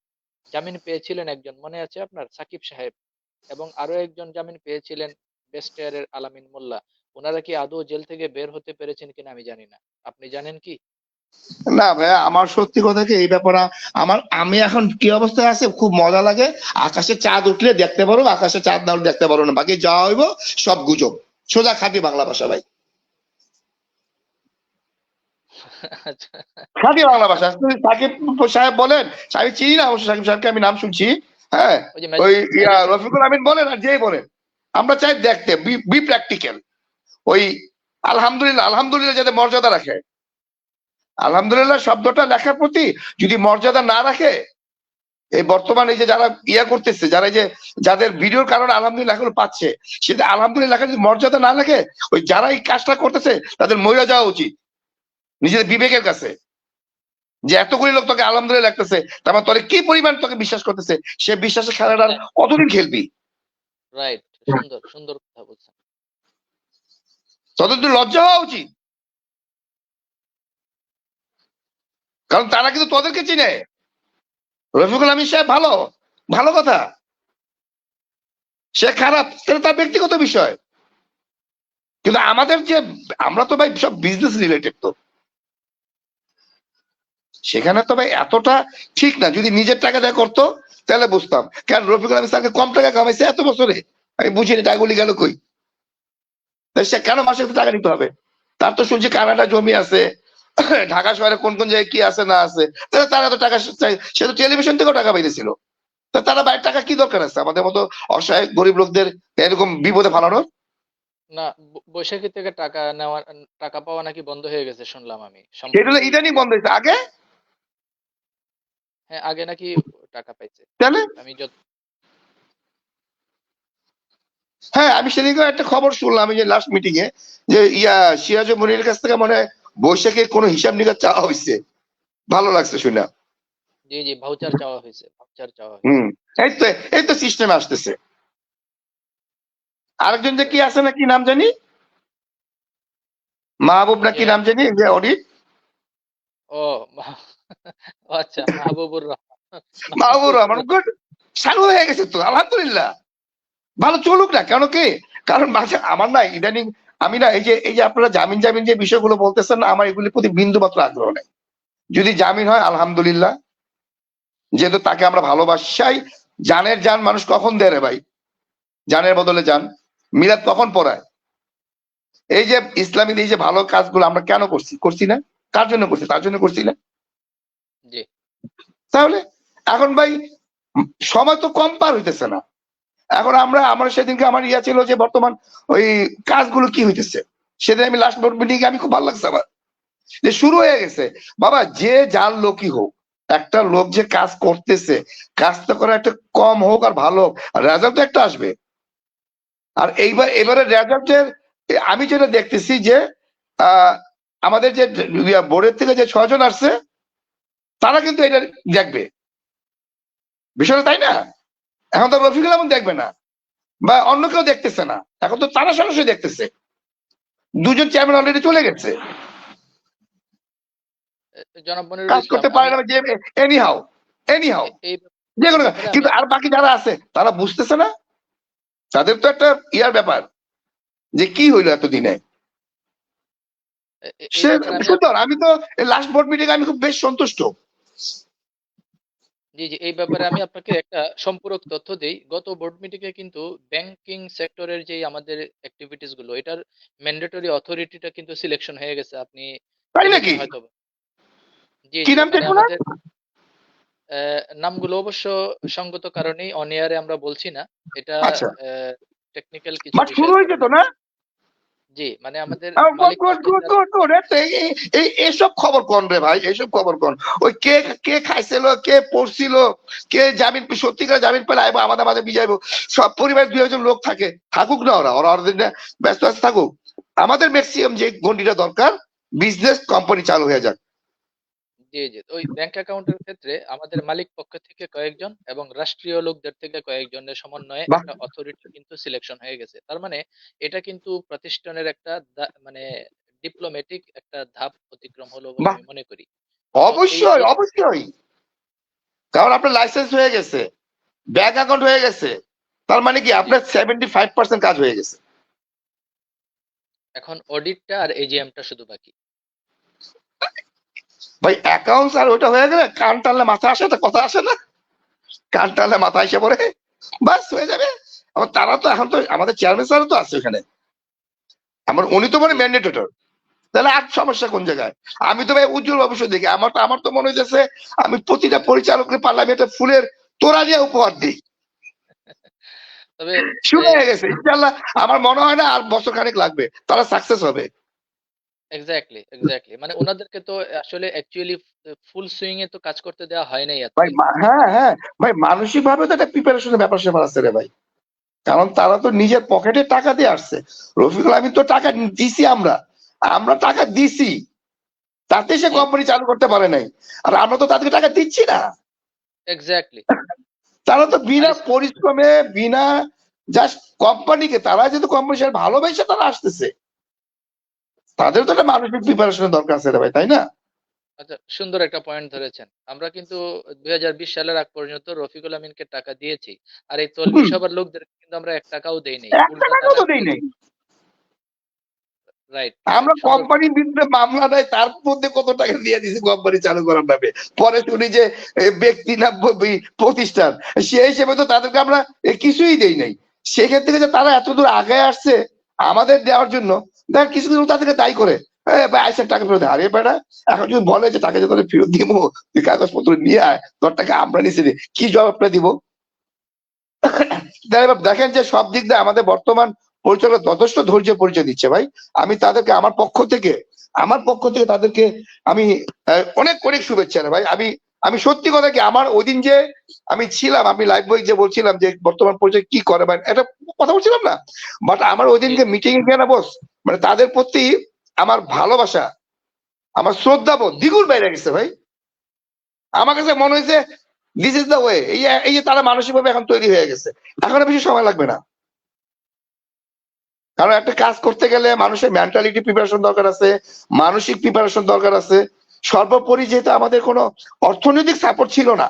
জামিন পেয়েছিলেন একজন, মনে আছে আপনার, সাকিব সাহেব, এবং আরো একজন জামিন পেয়েছিলেন বেস্টায়ারের আলামিন মোল্লা। ওনারা কি আদৌ জেল থেকে বের হতে পেরেছেন কিনা আমি জানি না, আপনি জানেন কি? না ভাইয়া, আমার সত্যি কথা কি এই ব্যাপারে, আমি এখন কি অবস্থায় আছে খুব মজা লাগে। আকাশে চাঁদ উঠলে দেখতে পারো, আকাশে চাঁদ না উঠলে দেখতে পারো না, বাকি যা হইব সব গুজব। সোজা খাঁটি বাংলা ভাষা ভাই, আচ্ছা। খাঁটি বাংলা ভাষা। তুমি সাকিব সাহেব বলেন, আমি চিনি না অবশ্য সাকিব সাহেবকে, আমি নাম শুনছি। হ্যাঁ, ওই যে ওই মেজর সাহেব। রফিকুল আমিন বলেন আর যেই বলেন, আমরা চাই দেখতে, বি প্র্যাকটিক্যাল। ওই আলহামদুলিল্লাহ, আলহামদুলিল্লাহ যাতে মর্যাদা রাখে, আলহামদুলিল্লাহ শব্দটা লেখার প্রতি যদি মর্যাদা না রাখে, এই বর্তমানে এই যে যারা ইয়া করতেছে, যারা এই যে যাদের ভিডিওর কারণে আলহামদুলিল্লাহ এখন পাচ্ছে, সেটা আলহামদুলিল্লাহ যদি মর্যাদা না রাখে, ওই যারা এই কাজটা করতেছে তাদের মরে যাওয়া উচিত নিজেদের বিবেকের কাছে। যে এতগুলি লোক তোকে আলহামদুলিল্লাহ লাগতেছে, তারপর তোরে কি পরিমাণ তোকে বিশ্বাস করতেছে, সে বিশ্বাসের খেলাটা কতদিন খেলবি? রাইট, সুন্দর সুন্দর কথা বলছেন। ততদিন লজ্জা হওয়া উচিত, কারণ তারা কিন্তু তোদেরকে চিনে। রফিকুল আমিন সাহেব ভালো, ভালো কথা। সে খারাপ, সেটা তার ব্যক্তিগত বিষয়। কিন্তু আমাদের যে, আমরা তো ভাই সব বিজনেস রিলেটেড, তো সেখানে তো ভাই এতটা ঠিক না। যদি নিজের টাকা দেয়া করতো তাহলে বুঝতাম, কারণ রফিকুল আমিন স্যারকে কম টাকা কামাইছে এত বছরে, আমি বুঝিনি টাকাগুলি গেল কই। তাই সে কেন মাসে টাকা নিতে হবে? তার তো শুনছি কানাডা জমি আছে, ঢাকা শহরে কোন কোন জায়গায় কি আছে না আছে, তাহলে তারা তো টাকা চাই, সে তো টেলিভিশন থেকেও টাকা পাইতেছিল। তা তারা বাইরের টাকা কি দরকার আছে আমাদের মতো অসহায় গরিব লোকদের এরকম বিপদে ফালানোর? না, বৈশাখী থেকে টাকা নেওয়া, টাকা পাওয়া নাকি বন্ধ হয়ে গেছে শুনলাম আমি সেটা সম্প্রতি। ইদানিং বন্ধ হয়েছে, আগে হ্যাঁ, আগে নাকি টাকা পাইছে। তাহলে। আমি যত, হ্যাঁ, আমি সেদিকে একটা খবর শুনলাম, এই যে লাস্ট মিটিং এ, যে সিরাজ মনিরের কাছ থেকে মনে হয় বৈশাখের কোনো হিসাব নিকাশ চাওয়া হয়েছে। ভালো লাগছে শুনে। জি জি, ভাউচার চাওয়া হয়েছে, ভাউচার চাওয়া হয়েছে। হম। এই তো, এই তো সিস্টেমে আসতেছে। আরেকজন যে কি আছে না, কি নাম জানি, মাহবুব না কে? কি নাম জানি, যে অডিট। ও, ও আচ্ছা, মাহবুবুর রহমান। মাহবুব মাহবুবুর রহমান রহমান। গুড, চালু হয়ে গেছে তো আলহামদুলিল্লাহ। ভালো চলুক না, কেন কি? কারণ মাঝে আমার না ইদানিং, আমি না এই যে আপনারা জামিন জামিন যে বিষয়গুলো বলতেছেন না, আমার এগুলির প্রতি বিন্দু মাত্র আগ্রহ নেই। যদি জামিন হয় আলহামদুলিল্লাহ, যেহেতু তাকে আমরা ভালোবাসাই, জানের জান মানুষ কখন দেয় রে ভাই? জানের বদলে জান। মিলাদ কখন পড়ায়? এই যে ইসলামী এই যে ভালো কাজগুলো আমরা কেন করছি না? কার জন্য করছি? তার জন্য করছি না? জি তাহলে এখন ভাই সময় তো কম পার হইতেছে না। এখন আমরা সেদিনকে আমার ইয়া ছিল যে বর্তমান ওই কাজগুলো কি হইতেছে, সেদিন আমি লাস্ট বোর্ড মিটিং আমি খুব ভালো লাগছে আমার যে শুরু হয়ে গেছে। বাবা যে যার লোকই হোক, একটা লোক যে কাজ করতেছে, কাজটা করে একটা কম হোক আর ভালো হোক, রেজাল্ট একটা আসবে। আর এবারে রেজাল্টের আমি যেটা দেখতেছি যে আহ আমাদের যে বোর্ডের থেকে যে 6 জন আসছে তারা কিন্তু এটা দেখবে বিষয়টা, তাই না? এখন তো রফিকুল এমন দেখবে না বা অন্য কেউ দেখতেছে না, এখন তো তারা সরাসরি দেখতেছে। 2 জন চেয়ারম্যান অলরেডি চলে গেছে, জনাব মনিরুল কাজ ইসলাম, করতে পারে আমি না যে এনিহাও এনিহাও এই যে এই কোনো। ব্যাপারে আমি কিন্তু আর বাকি যারা আছে তারা বুঝতেছে না, তাদের তো একটা ইয়ার ব্যাপার যে কি হইলো এতদিনে। এই সে ব্যাপারে আমি সুন্দর, আমি তো লাস্ট বোর্ড মিটিং আমি খুব বেশ সন্তুষ্ট। জি জি, এই ব্যাপারে আমি আপনাকে একটা সম্পূরক তথ্য দেই। গত বোর্ড মিটিং এ কিন্তু ব্যাংকিং সেক্টরের যে আমাদের অ্যাক্টিভিটিস গুলো, এটার ম্যান্ডেটরি অথরিটিটা কিন্তু সিলেকশন হয়ে গেছে, আপনি তাই জেনেছেন নাকি? হয়তো। জি কি জি, নাম মানে দেখবো না? আমাদের নামগুলো অবশ্য সঙ্গত কারণেই অন এয়ারে আমরা বলছি না, এটা আচ্ছা, টেকনিক্যাল কিছু বাট শুরু বিষয়ের হয়েছে তো কারণে। না? জি, মানে আমাদের গুড মালিক গুড পক্ষের গুড যারা। Good good. এইসব খবর কোন রে ভাই? এইসব খবর কোন? ওই কে কে খাইছিল, কে পড়ছিল, কে জামিন সত্যিকার জামিন পেলে আইবো আমাদের মাঝে বিজাইবো। সব পরিবারের 2 একজন লোক থাকে, থাকুক না, ওরা ওরা ওদের নিয়ে ব্যস্ত আছে থাকুক। আমাদের ম্যাক্সিমাম যে গন্ডিটা দরকার, বিজনেস কোম্পানি চালু হয়ে যাক। জি জি, ওই ব্যাংক অ্যাকাউন্টের ক্ষেত্রে আমাদের মালিক পক্ষ থেকে কয়েকজন এবং রাষ্ট্রীয় লোকদের থেকে কয়েকজনের সমন্বয়ে বাহ, একটা অথরিটি কিন্তু সিলেকশন হয়ে গেছে। তার মানে এটা কিন্তু প্রতিষ্ঠানের একটা মানে ডিপ্লোম্যাটিক একটা ধাপ অতিক্রম হলো বলে বাহ, আমি মনে করি। তো এই অবশ্যই এই অবশ্যই। কারণ আপনার লাইসেন্স হয়ে গেছে, ব্যাংক অ্যাকাউন্ট হয়ে গেছে, তার মানে কি জি, আপনার 75% কাজ হয়ে গেছে। এখন অডিটটা আর এজিএমটা শুধু বাকি। ভাই অ্যাকাউন্টস আর ওটা হয়ে গেলে কান টানলে মাথা আসে, তো কথা আসে না? কান টানলে মাথা এসে পড়ে, বাস হয়ে যাবে। আবার তারা তো এখন তো আমাদের চেয়ারম্যান স্যার তো আছে ওখানে, আমার উনি তো মানে জি ম্যান্ডেটর। তাহলে আর সমস্যা কোন জায়গায়? আমি তো ভাই উজ্জ্বল ভবিষ্যৎ দেখি। আমার তো মনে হইতেছে আমি প্রতিটা পরিচালকের পারলে আমি একটা ফুলের তোড়া দিয়ে উপহার দিই। তবে শুরু হয়ে গেছে ইনশাল্লাহ। আমার মনে হয় না আর বছর খানেক লাগবে, তারা সাকসেস হবে। এক্স্যাক্টলি এক্স্যাক্টলি, মানে ওনাদেরকে তো আসলে অ্যাকচুয়ালি ফুল সুইং এ তো কাজ করতে দেওয়া হয় নাই ভাই এতদিন। হ্যাঁ এখন হ্যাঁ, ভাই মানসিক ভাবে তো একটা প্রিপারেশনের ব্যাপার স্যাপার আছে রে ভাই। কারণ তারা তো নিজের পকেটে টাকা দিয়ে আসছে। রফিকুল আমিন তো টাকা দিছি, আমরা আমরা টাকা দিছি, তাতে সে জি, কোম্পানি চালু করতে পারে নাই। আর আমরা তো তাদেরকে টাকা দিচ্ছি না। এক্স্যাক্টলি। তারা তো বিনা আর পরিশ্রমে, বিনা জাস্ট কোম্পানিকে, তারা যেহেতু কোম্পানি ভালোবাসে তারা আসতেছে, তাদের তো একটা মানসিক প্রিপারেশনের দরকার আছে রে ভাই, তাই না? আচ্ছা, সুন্দর একটা পয়েন্ট ধরেছেন। আমরা কিন্তু 2020 সালের আগ পর্যন্ত রফিকুল আমিনকে টাকা দিয়েছি। আর এই তলবি হুম, সবার লোকদের কিন্তু আমরা 1 টাকাও দেই নাই, 1 টাকা উল্টা তারা তো দেই আমাদের। নাই। রাইট আমরা রাইট, সুন্দর কথা। কোম্পানির বিরুদ্ধে মামলা দেয়, তার মধ্যে কত টাকা দিয়ে দিয়েছি কোম্পানি চালু করার নামে। পরে শুনি যে ব্যক্তি না প্রতিষ্ঠান, সে হিসেবে তো তাদেরকে আমরা কিছুই দেই নাই। সেখান থেকে যে তারা এত দূর আগে আসছে আমাদের দেওয়ার জন্য, দেখ কিছু কিছু তাদেরকে দায়ী করে আইসার টাকা ফেরত হারিয়ে বেড়া। এখন যদি বলে যে টাকা যদি ফেরত দিব, তুই কাগজপত্র নিয়ে আয়, তোর টাকা আমরা নিচে দিই, কি জবাবটা দিব? দেখেন যে সব দিক দিয়ে আমাদের বর্তমান পরিচালক যথেষ্ট ধৈর্য পরিচয় দিচ্ছে ভাই। আমি তাদেরকে আমার পক্ষ থেকে তাদেরকে আমি অনেক অনেক শুভেচ্ছা রে ভাই। আমি সত্যি কথা কি, আমার ওই দিন যে আমি ছিলাম, আমি লাইভ বই যে বলছিলাম যে বর্তমান পরিচয় কি করে ভাই, এটা কথা বলছিলাম না। বাট আমার ওই জি দিনকে মিটিং এ গিয়ে না বস, মানে তাদের প্রতি আমার ভালোবাসা, আমার শ্রদ্ধাবোধ দ্বিগুণ বেড়ে গেছে ভাই। আমার কাছে মনে হয়েছে দিস ইজ দ্য ওয়ে। এই যে তারা মানসিকভাবে এখন তৈরি হয়ে গেছে, এখন আর বেশি সময় লাগবে না। কারণ একটা কাজ করতে গেলে মানুষের মেন্টালিটি প্রিপারেশন দরকার আছে, মানসিক প্রিপারেশন দরকার আছে। সর্বোপরি যেহেতু আমাদের কোনো অর্থনৈতিক সাপোর্ট ছিল না,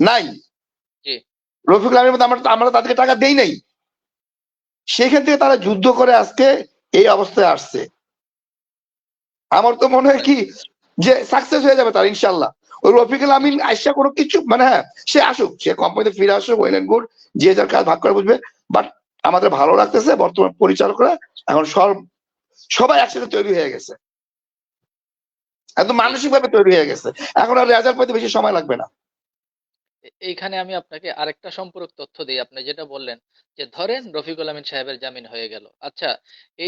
নাই, জি। রফিকুল আলমের মতো আমরা তাদেরকে টাকা দেই নাই, সেখান থেকে তারা যুদ্ধ করে আজকে এই অবস্থায় আসছে। আমার তো মনে হয় কি যে সাকসেস হয়ে যাবে তার ইনশাল্লাহ। ওই রফিকুল আমিন আইসা কোনো কিছু মানে হ্যাঁ সে আসুক, সে কোম্পানিতে ফিরে আসুক, ওয়েল এন্ড গুড, যে যার কাজ ভাগ করে বুঝবে। বাট আমাদের ভালো লাগতেছে বর্তমান পরিচালকরা এখন সবাই একসাথে তৈরি হয়ে গেছে, একদম মানসিক ভাবে তৈরি হয়ে গেছে, এখন আর রেজাল্ট পাইতে বেশি সময় লাগবে না। এইখানে আমি আপনাকে আরেকটা সম্পূরক তথ্য দিই। আপনি যেটা বললেন যে ধরেন রফিকুল আমিন সাহেবের জামিন হয়ে গেল, আচ্ছা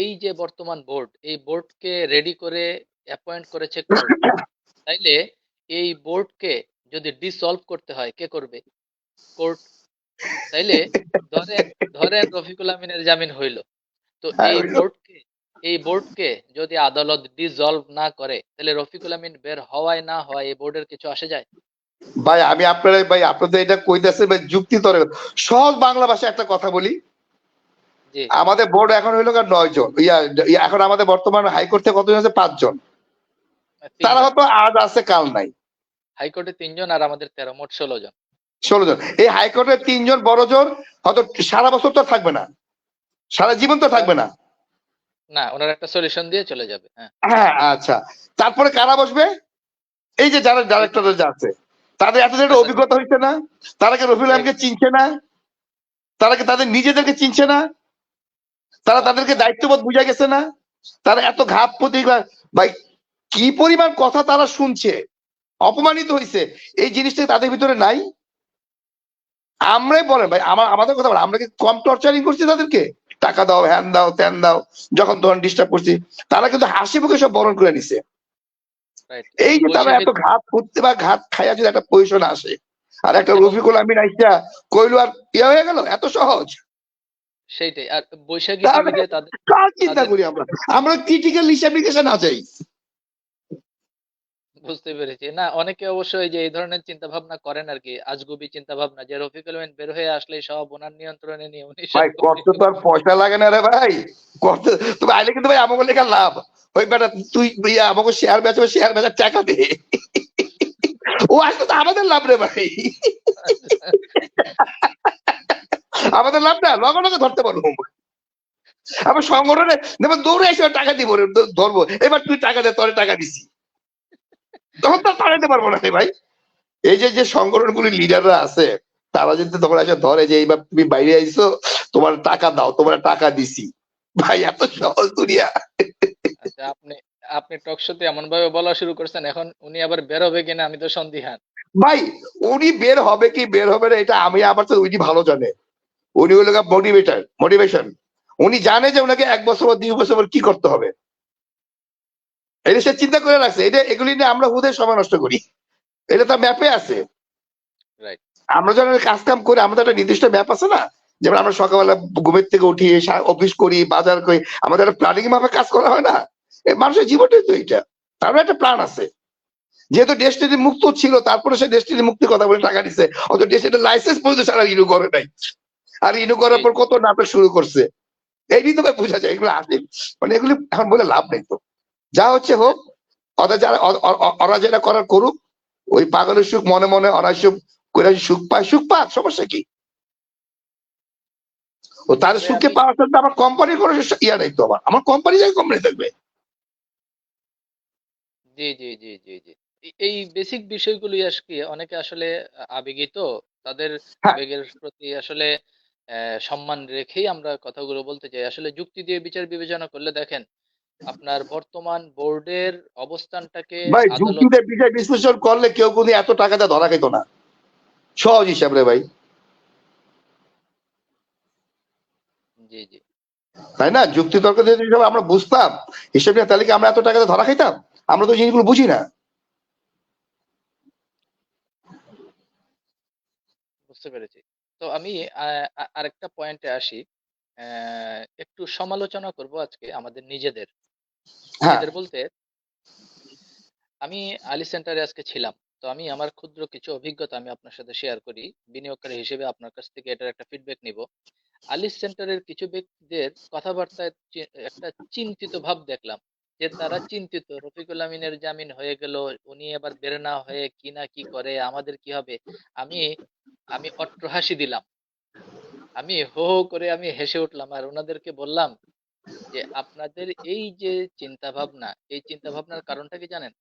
এই যে বর্তমান বোর্ড, এই বোর্ডকে রেডি করে অ্যাপয়েন্ট করেছে কোর্ট, তাইলে এই বোর্ডকে যদি ডিসলভ করতে হয় কে করবে? কোর্ট। তাইলে ধরেন ধরেন রফিকুল আমিনের জামিন হইল, তো হ্যাঁ, এই বোর্ডকে যদি আদালত ডিসলভ না করে তাহলে রফিকুল আমিন বের হওয়ায় না হয় এই বোর্ডের কিছু আসে যায়? ভাই আমি আপনারা ভাই আপনাদের এটা কইতেছে ভাই যুক্তি তরে সহজ বাংলা ভাষায় একটা কথা বলি। জি। আমাদের বোর্ড এখন হইলো 9 জন, এখন আমাদের বর্তমান হাইকোর্ট থেকে কতজন আছে? 5 জন। তারা 3 জন। হয়তো আজ আছে কাল নাই। হাইকোর্টে 3 জন আর আমাদের 13, মোট 16 জন। 16 জন। এই হাইকোর্টের 3 জন বড় জন হয়তো সারা বছর তো থাকবে না, সারা জীবন তো থাকবে না। না, ওনার একটা সলিউশন দিয়ে চলে যাবে। হ্যাঁ। হ্যাঁ আচ্ছা, তারপরে কারা বসবে? এই যে যারা ডাইরেক্টর যা আছে, তাদের এতদিন একটা আচ্ছা। অভিজ্ঞতা হচ্ছে না? তারা কি রফিকুল আলমকে চিনছে না? তারা কি তাদের নিজেদেরকে চিনছে না? তারা তাদেরকে দায়িত্ববোধ বুঝা গেছে না? তারা এত ঘাত প্রতিঘাত, ভাই কি পরিমাণ কথা তারা শুনছে, অপমানিত হয়েছে, এই জিনিসটা তাদের ভিতরে নাই। আমরাই বলেন ভাই, আমাদের কথা বলেন, আমরা কি কম টর্চারিং করছি তাদেরকে? টাকা দাও, হ্যান দাও, ত্যান দাও, যখন তখন ডিস্টার্ব করছি, তারা কিন্তু হাসি মুখে সব বরণ করে নিছে। রাইট। এই যে তারা এত ঘাত করতে বা ঘাত খাইয়া যদি একটা পজিশন আসে, আর একটা রফিকুল আমিন আইসা কইলো আর ইয়ে হয়ে গেল, এত সহজ? সেইটাই। আর বৈশাখী তাহলে টিভিতে তাদের কার চিন্তা তাদের করি আমরা? আমরা ক্রিটিক্যাল হিসাব নিকেশে না চাই। বুঝতে পেরেছি। না, অনেকে অবশ্য এই যে এই ধরনের চিন্তা ভাবনা করেন আর কি, আজগুবি চিন্তা ভাবনা, যে রফিকুল আমিন বের হয়ে আসলেই সব ওনার নিয়ন্ত্রণে নিয়ে উনি সব ভাই করে করতে তো আর পয়সা লাগে না রে ভাই, করতে তুমি আইলে কিন্তু ভাই আমাকে লেখা লাভ। ওই বেটা তুই আমাকে শেয়ার বেচবে, শেয়ার বেচার টাকা দে, ও আসলে তো আমাদের লাভ রে ভাই, আমাদের লাভ না, লগে লগে ধরতে পারবো। আবার সংগঠনে দেখবেন দৌড়ে এসে টাকা দিব রে, ধরবো, এবার তুই টাকা দে, তোরে টাকা দিছি, তখন তো তাড়াইতে পারবো না রে ভাই। এই যে যে সংগঠনগুলির লিডাররা আছে, তারা যদি তখন এসে ধরে যে এইবার তুমি বাইরে আইছো, তোমার টাকা দাও, তোমার টাকা দিছি, ভাই এত সহজ দুনিয়া। আচ্ছা, আপনি আপনি টক শোতে এমন ভাবে বলা শুরু করছেন, এখন উনি আবার বের হবে কিনা আমি তো সন্দিহান। ভাই উনি বের হবে কি বের হবে না এটা আমি আমার তো উনি ভালো জানে। উনি হলো মোটিভেশন। উনি জানে যে ওনাকে 1 বছর বা 2 বছর পর কি করতে হবে, এটা সে চিন্তা করে রাখছে। এটা এগুলি নিয়ে আমরা হুদে সময় নষ্ট করি, এটা তো ম্যাপে আছে। রাইট। আমরা যখন কাজ কাম করি আমাদের একটা নির্দিষ্ট ম্যাপ আছে না, যেমন আমরা সকালবেলা ঘুমের থেকে উঠি, অফিস করি, বাজার করি, আমাদের একটা প্ল্যানিং ভাবে কাজ করা হয় না? মানুষের জীবনটাই তো এইটা, তারও একটা প্ল্যান আছে। যেহেতু ডেস্টিনি মুক্ত ছিল, তারপরে সে ডেস্টিনি মুক্তির কথা বলে টাকা দিচ্ছে, অত ডেস্টিনি লাইসেন্স পর্যন্ত সারা রিনিউ করে নাই, আর রিনিউ করার পর কত নাটক শুরু করছে, এইটাই তো বোঝা যায়। এগুলো আসে মানে, এগুলি এখন বলে লাভ নেই। তো যা হচ্ছে হোক, ওদের যারা ওরা যেটা করার করুক, ওই পাগলের সুখ মনে মনে অনাসুখ করে সুখ পায়, সুখ পাক, সমস্যা কি? ও তার তবে সুখে আমি পাওয়ার জন্য আমার কোম্পানির কোনো ইয়া নেই তো, আমার কোম্পানি যাই কোম্পানি থাকবে। জি, জি, জি, জি, জি। এই বেসিক বিষয়গুলি আজকে অনেকে আসলে আবেগী তো, তাদের হ্যাঁ আবেগের প্রতি আসলে সম্মান রেখেই আমরা কথাগুলো বলতে চাই। আসলে যুক্তি দিয়ে বিচার বিবেচনা করলে দেখেন, আপনার বর্তমান বোর্ডের অবস্থানটাকে ভাই, আদালত। যুক্তিতে বিষয় বিশ্লেষণ করলে কেউ কিন্তু এত টাকা দিয়ে ধরা খেত না, সহজ হিসাব রে ভাই, জি, জি। তাই না? যুক্তি তর্ক দিয়ে যদি আমরা বুঝতাম হিসাব নিয়ে, তাহলে কি আমরা এত টাকা দিয়ে ধরা খাইতাম? আমরা তো জিনিসগুলো বুঝি না। বুঝতে পেরেছি। তো আমি আরেকটা পয়েন্টে আসি। একটু সমালোচনা করব আজকে আমাদের নিজেদের। হ্যাঁ নিজেদের বলতে, আমি আলী সেন্টারে আজকে ছিলাম। তো আমি আমার ক্ষুদ্র কিছু অভিজ্ঞতা আমি আপনার সাথে শেয়ার করি। বিনিয়োগকারী হিসেবে আপনার কাছ থেকে এটার একটা ফিডব্যাক নিব। আলিস সেন্টারের কিছু ব্যক্তিদের কথাবার্তায় একটা চিন্তিত ভাব দেখলাম, যে তারা চিন্তিত রফিকুল আমিনের জামিন হয়ে গেল, উনি এবার বের না হয়ে কি না কি করে, আমাদের কি হবে। আমি আমি অট্টহাসি দিলাম, আমি হো হো করে আমি হেসে উঠলাম, আর ওনাদেরকে বললাম যে আপনাদের এই যে চিন্তা ভাবনা, এই চিন্তা ভাবনার কারণটা কি জানেন?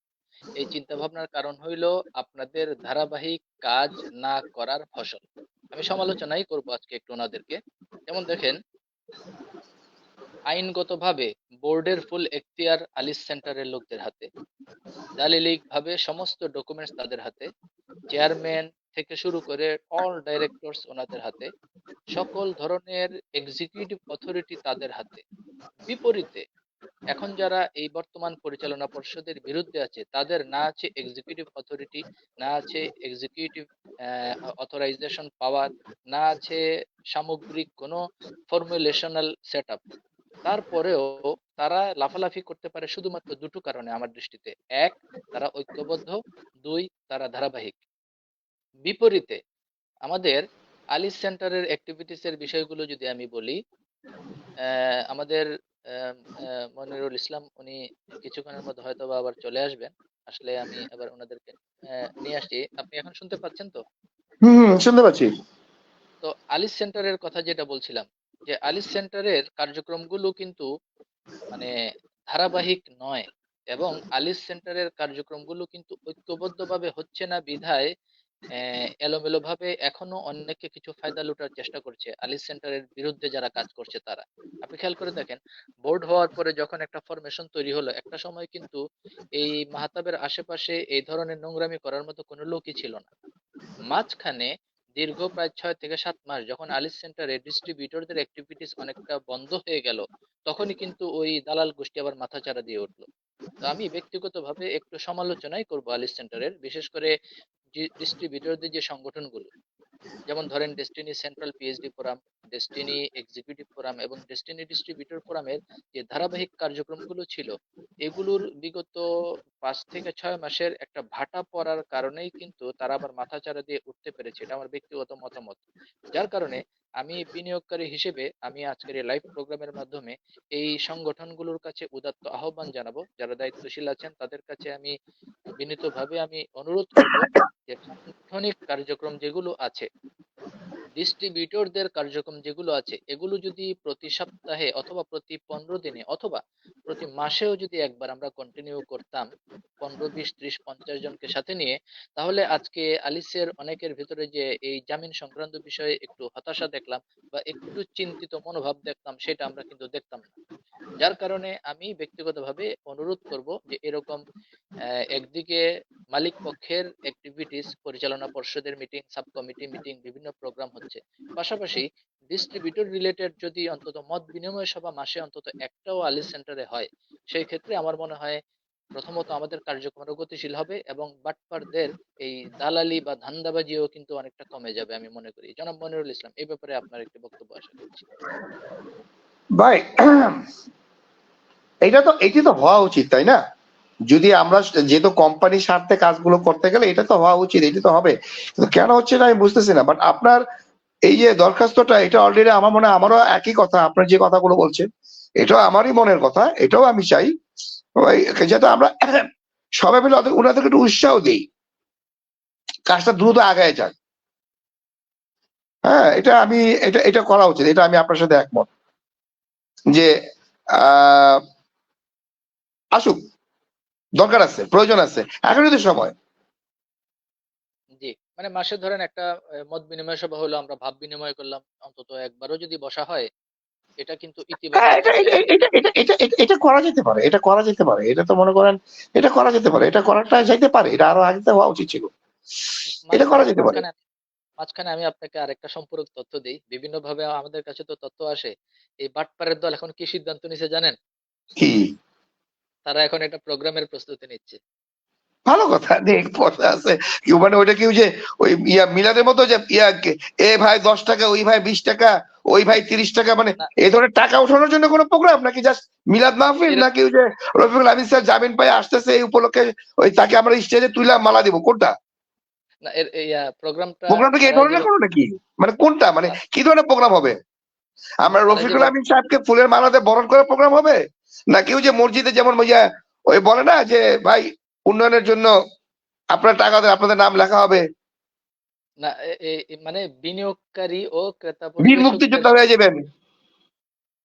এই চিন্তা ভাবনার কারণ হইল আপনাদের ধারাবাহিক কাজ না করার ফসল। আমি সমালোচনাই করব আজকে একটু ওনাদেরকে। যেমন দেখেন, আইনগতভাবে বোর্ডের ফুল এখতিয়ার আলিস সেন্টারের লোকদের হাতে, দালিলিক ভাবে সমস্ত ডকুমেন্টস তাদের হাতে, চেয়ারম্যান থেকে শুরু করে অল ডাইরেক্টরস ওনাদের হাতে, সকল ধরনের এক্সিকিউটিভ অথরিটি তাদের হাতে। বিপরীতে এখন যারা এই বর্তমান পরিচালনা পর্ষদের বিরুদ্ধে আছে, তাদের না আছে এক্সিকিউটিভ অথরিটি, না আছে এক্সিকিউটিভ অথরাইজেশন পাওয়ার, না আছে সামগ্রিক কোনো ফর্মুলেশনাল সেট আপ। তারপরেও তারা লাফালাফি করতে পারে শুধুমাত্র দুটো কারণে আমার দৃষ্টিতে: এক, তারা ঐক্যবদ্ধ; দুই, তারা ধারাবাহিক। বিপরীতে আমাদের আলিস সেন্টারের অ্যাক্টিভিটিস এর বিষয়গুলো যদি আমি বলি, আমাদের মনিরুল ইসলাম উনি কিছুক্ষণের মধ্যে হয়তো বা আবার চলে আসবেন। আসলে আমি আবার ওনাদেরকে নিয়ে আসছি। আপনি এখন শুনতে পাচ্ছেন তো? শুনতে পাচ্ছি। তো আলিস সেন্টারের কথা যেটা বলছিলাম, যে আলিস সেন্টারের কার্যক্রমগুলো কিন্তু মানে ধারাবাহিক নয়, এবং আলিস সেন্টারের কার্যক্রমগুলো কিন্তু ঐক্যবদ্ধভাবে হচ্ছে না বিধায় এলোমেলো ভাবে এখনো অনেকে কিছু ফায়দা লুটার চেষ্টা করছে আলিস সেন্টারের বিরুদ্ধে যারা কাজ করছে তারা। আপনি খেয়াল করে দেখেন, বোর্ড হওয়ার পরে যখন একটা ফরমেশন তৈরি হলো, একটা সময় কিন্তু এই মাহতাবের আশেপাশে এই ধরনের নোংরামি করার মতো কোনো লোকই ছিল না। মাঝখানে দীর্ঘ প্রায় 6 থেকে 7 মাস যখন আলিস সেন্টারে ডিস্ট্রিবিউটরদের অ্যাক্টিভিটিস অনেকটা বন্ধ হয়ে গেল, তখনই কিন্তু ওই দালাল গোষ্ঠী আবার মাথাচাড়া দিয়ে উঠলো। তো আমি ব্যক্তিগতভাবে একটু সমালোচনাই করব আলিস সেন্টারের, বিশেষ করে ডিস্ট্রিবিউটরদের যে সংগঠনগুলো, যেমন ধরেন destiny central PhD forum, destiny executive forum এবং ডেস্টিনি ডিস্ট্রিবিউটর ফোরামের যে ধারাবাহিক কার্যক্রমগুলো ছিল, এগুলোর বিগত 5 থেকে 6 মাসের একটা ভাটা পড়ার কারণেই কিন্তু তারা আবার মাথাচাড়া দিয়ে উঠতে পেরেছে। এটা আমার ব্যক্তিগত মতামত। যার কারণে আমি বিনিয়োগকারী হিসেবে আমি আজকের এই লাইভ প্রোগ্রামের মাধ্যমে এই সংগঠনগুলোর কাছে উদাত্ত আহ্বান জানাবো, যারা দায়িত্বশীল আছেন তাদের কাছে আমি বিনীতভাবে আমি অনুরোধ করব যে সাংগঠনিক কার্যক্রম যেগুলো আছে, ডিস্ট্রিবিউটরদের কার্যক্রম যেগুলো আছে, এগুলো যদি প্রতি সপ্তাহে অথবা প্রতি 15 দিনে অথবা প্রতি মাসেও যদি একবার আমরা কন্টিনিউ করতাম, 15, 20, 30, 50 জনকে সাথে নিয়ে, তাহলে আজকে আলিসের অনেকের ভিতরে যে এই জামিন সংক্রান্ত বিষয়ে একটু হতাশা দেখলাম বা একটু চিন্তিত মনোভাব দেখতাম, সেটা আমরা কিন্তু দেখতাম না। যার কারণে আমি ব্যক্তিগতভাবে অনুরোধ করব যে এরকম একদিকে মালিক পক্ষের অ্যাক্টিভিটিস, পরিচালনা পর্ষদের মিটিং, সাব কমিটি মিটিং, বিভিন্ন প্রোগ্রাম হচ্ছে, পাশাপাশি ডিস্ট্রিবিউটর রিলেটেড যদি অন্তত মত বিনিময় সভা মাসে অন্তত একটাও আলিস সেন্টারে হয়, সেই ক্ষেত্রে আমার মনে হয় প্রথমত আমাদের কার্যক্রম আরো গতিশীল হবে এবং বাটপারদের এই দালালি বা ধান্দাবাজিও কিন্তু অনেকটা কমে যাবে আমি মনে করি। জনাব মনিরুল ইসলাম, এই ব্যাপারে আপনার একটি বক্তব্য আশা করছি। ভাই, এটি তো হওয়া উচিত, তাই না? যদি আমরা যেহেতু কোম্পানির স্বার্থে কাজগুলো করতে গেলে এটা তো হওয়া উচিত, এটি তো হবে। কিন্তু কেন হচ্ছে না আমি বুঝতেছি না। বাট আপনার এই যে দরখাস্তটা, এটা অলরেডি আমার মনে হয় আমারও একই কথা, আপনার যে কথাগুলো বলছেন এটাও আমারই মনের কথা, এটাও আমি চাই যাতে আমরা সবাই মিলে ওনাদেরকে একটু উৎসাহ দিই, কাজটা দ্রুত আগায় যাক। হ্যাঁ, এটা করা উচিত, এটা আমি আপনার সাথে একমত যে আহ আসুক, দরকার আছে, প্রয়োজন আছে, এখনই তো সময়। জি, মানে মাসে ধরেন একটা মত বিনিময় সভা হলো, আমরা ভাব বিনিময় করলাম, অন্তত একবারও যদি বসা হয়, এটা কিন্তু হ্যাঁ, ইতিবাচক হবে। এটা করা যেতে পারে, এটা করা যেতে পারে, এটা তো মনে করেন এটা করা যেতে পারে, এটা করাটা যাইতে পারে, এটা আরো আগে হওয়া উচিত ছিল, এটা করা মাঝখানে যেতে পারে। মাঝখানে মাঝখানে আমি আপনাকে আরেকটা সম্পূরক তথ্য দিই। বিভিন্ন ভাবে আমাদের কাছে তো তথ্য আসে। এই বাটপারের দল এখন কি সিদ্ধান্ত নিছে জানেন? কি তারা এখন একটা প্রোগ্রামের প্রস্তুতি নিচ্ছে। ভালো কথা, নেই কথা আছে কি, মানে ওইটা কি যে ওই মিলাদের মতো যে এ ভাই 10 টাকা, ওই ভাই 20 টাকা, ওই ভাই 30 টাকা, মানে না, এই ধরনের টাকা উঠানোর জন্য কোনো প্রোগ্রাম, নাকি জাস্ট মিলাদ মাহফিল, এর নাকি ওই যে রফিকুল আমিন স্যার জামিন পাই আসতেছে এই উপলক্ষে ওই তাকে আমরা স্টেজে তুইলা মালা দিব, কোনটা না এর এই প্রোগ্রামটা প্রোগ্রামটা কি এই তারা যে ধরনের কোনো নাকি, মানে কোনটা, মানে না, কি ধরনের প্রোগ্রাম হবে? আমরা তারা যে রফিকুল আমিন সাহেবকে ফুলের মালাতে বরণ করে প্রোগ্রাম হবে, নাকি ওই যে মসজিদে যেমন ওই বলে না যে ভাই উন্নয়নের জন্য আপনার টাকা দেন, আপনাদের নাম লেখা হবে, না মানে বিনিয়োগকারী ও ক্রেতা বীর পরিবেশকদের মুক্তিযোদ্ধা হয়ে যাবেন?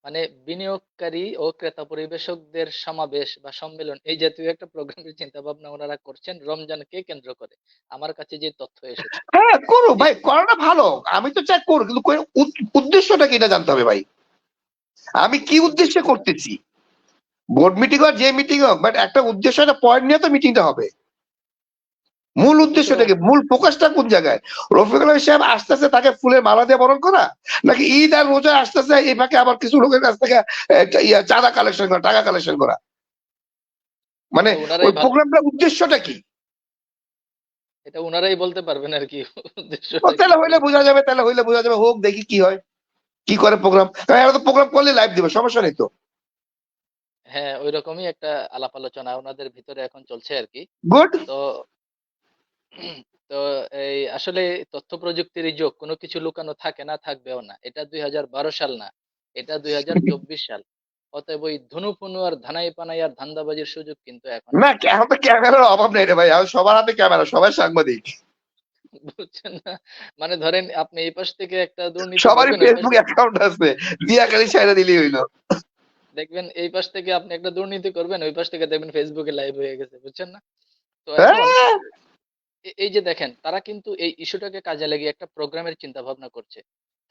মানে বিনিয়োগকারী ও ক্রেতা পরিবেশকদের সমাবেশ বা সম্মেলন এই জাতীয় একটা প্রোগ্রামের চিন্তা ভাবনা ওনারা করছেন রমজানকে কেন্দ্র করে। আমার কাছে যে তথ্য এসেছে হ্যাঁ করো এই ভাই, করাটা ভালো, আমি তো চাই করো, কিন্তু উদ্দেশ্যটা কি এটা জানতে হবে ভাই, আমি কি উদ্দেশ্যে উদ্দেশ্যটা করতেছি। বোর্ড মিটিং হোক যে মিটিং হোক, বাট একটা উদ্দেশ্য, একটা পয়েন্ট নিয়ে তো মিটিংটা হবে। মূল এটা তো উদ্দেশ্যটা কি, মূল ফোকাসটা কোন জায়গায়? রফিকুল আলম সাহেব আসতেছে তাকে ফুলের মালা দিয়ে বরণ করা, নাকি ঈদ আর রোজা আসতেছে এই ফাঁকে আবার কিছু লোকের কাছ থেকে চাঁদা কালেকশন করা, টাকা কালেকশন করা, মানে এটা ওই ওনারাই ভালো, প্রোগ্রামটার উদ্দেশ্যটা কি? এটা ওনারাই বলতে পারবেন আর কি ও উদ্দেশ্যটা কি তাহলে হইলে ছিল। বোঝা যাবে, তাহলে হইলে বোঝা যাবে, হোক দেখি কি হয়, কি করে প্রোগ্রাম। এরা তো প্রোগ্রাম করলে লাইভ দিবে, সমস্যা নেই তো। হ্যাঁ, ওই রকমই একটা আলাপ আলোচনা ওনাদের ভিতরে এখন চলছে আর কি। গুড। তো তো এই আসলে তথ্য প্রযুক্তির এই যুগ, কোনো কিছু লুকানো থাকে না, থাকবেও না। এটা 2012 সাল না, এটা 2024 সাল। অতএব ওই ধুনু ফুনু আর ধানাই পানাই আর ধান্দাবাজির সুযোগ কিন্তু এখন না, আর নাই। এখন তো ক্যামেরার অভাব নেই রে ভাই, এখন সবার হাতে ক্যামেরা, সবাই সাংবাদিক, বুঝছেন না? মানে ধরেন আপনি এই পাশ থেকে একটা দুর্নীতি সবারই করবেন, ওই পাশ ফেসবুক থেকে অ্যাকাউন্ট আছে, দিয়া খালি ছাইড়া দিলেই হইলো। দেখবেন, এই পাশ থেকে আপনি একটা দুর্নীতি করবেন, ওই পাশ থেকে দেখবেন ফেসবুকে লাইভ হয়ে গেছে, বুঝছেন না? তো এখন হ্যাঁ এই যে দেখেন, তারা কিন্তু এই ইস্যুটাকে কাজে লাগিয়ে একটা প্রোগ্রামের চিন্তা ভাবনা করছে।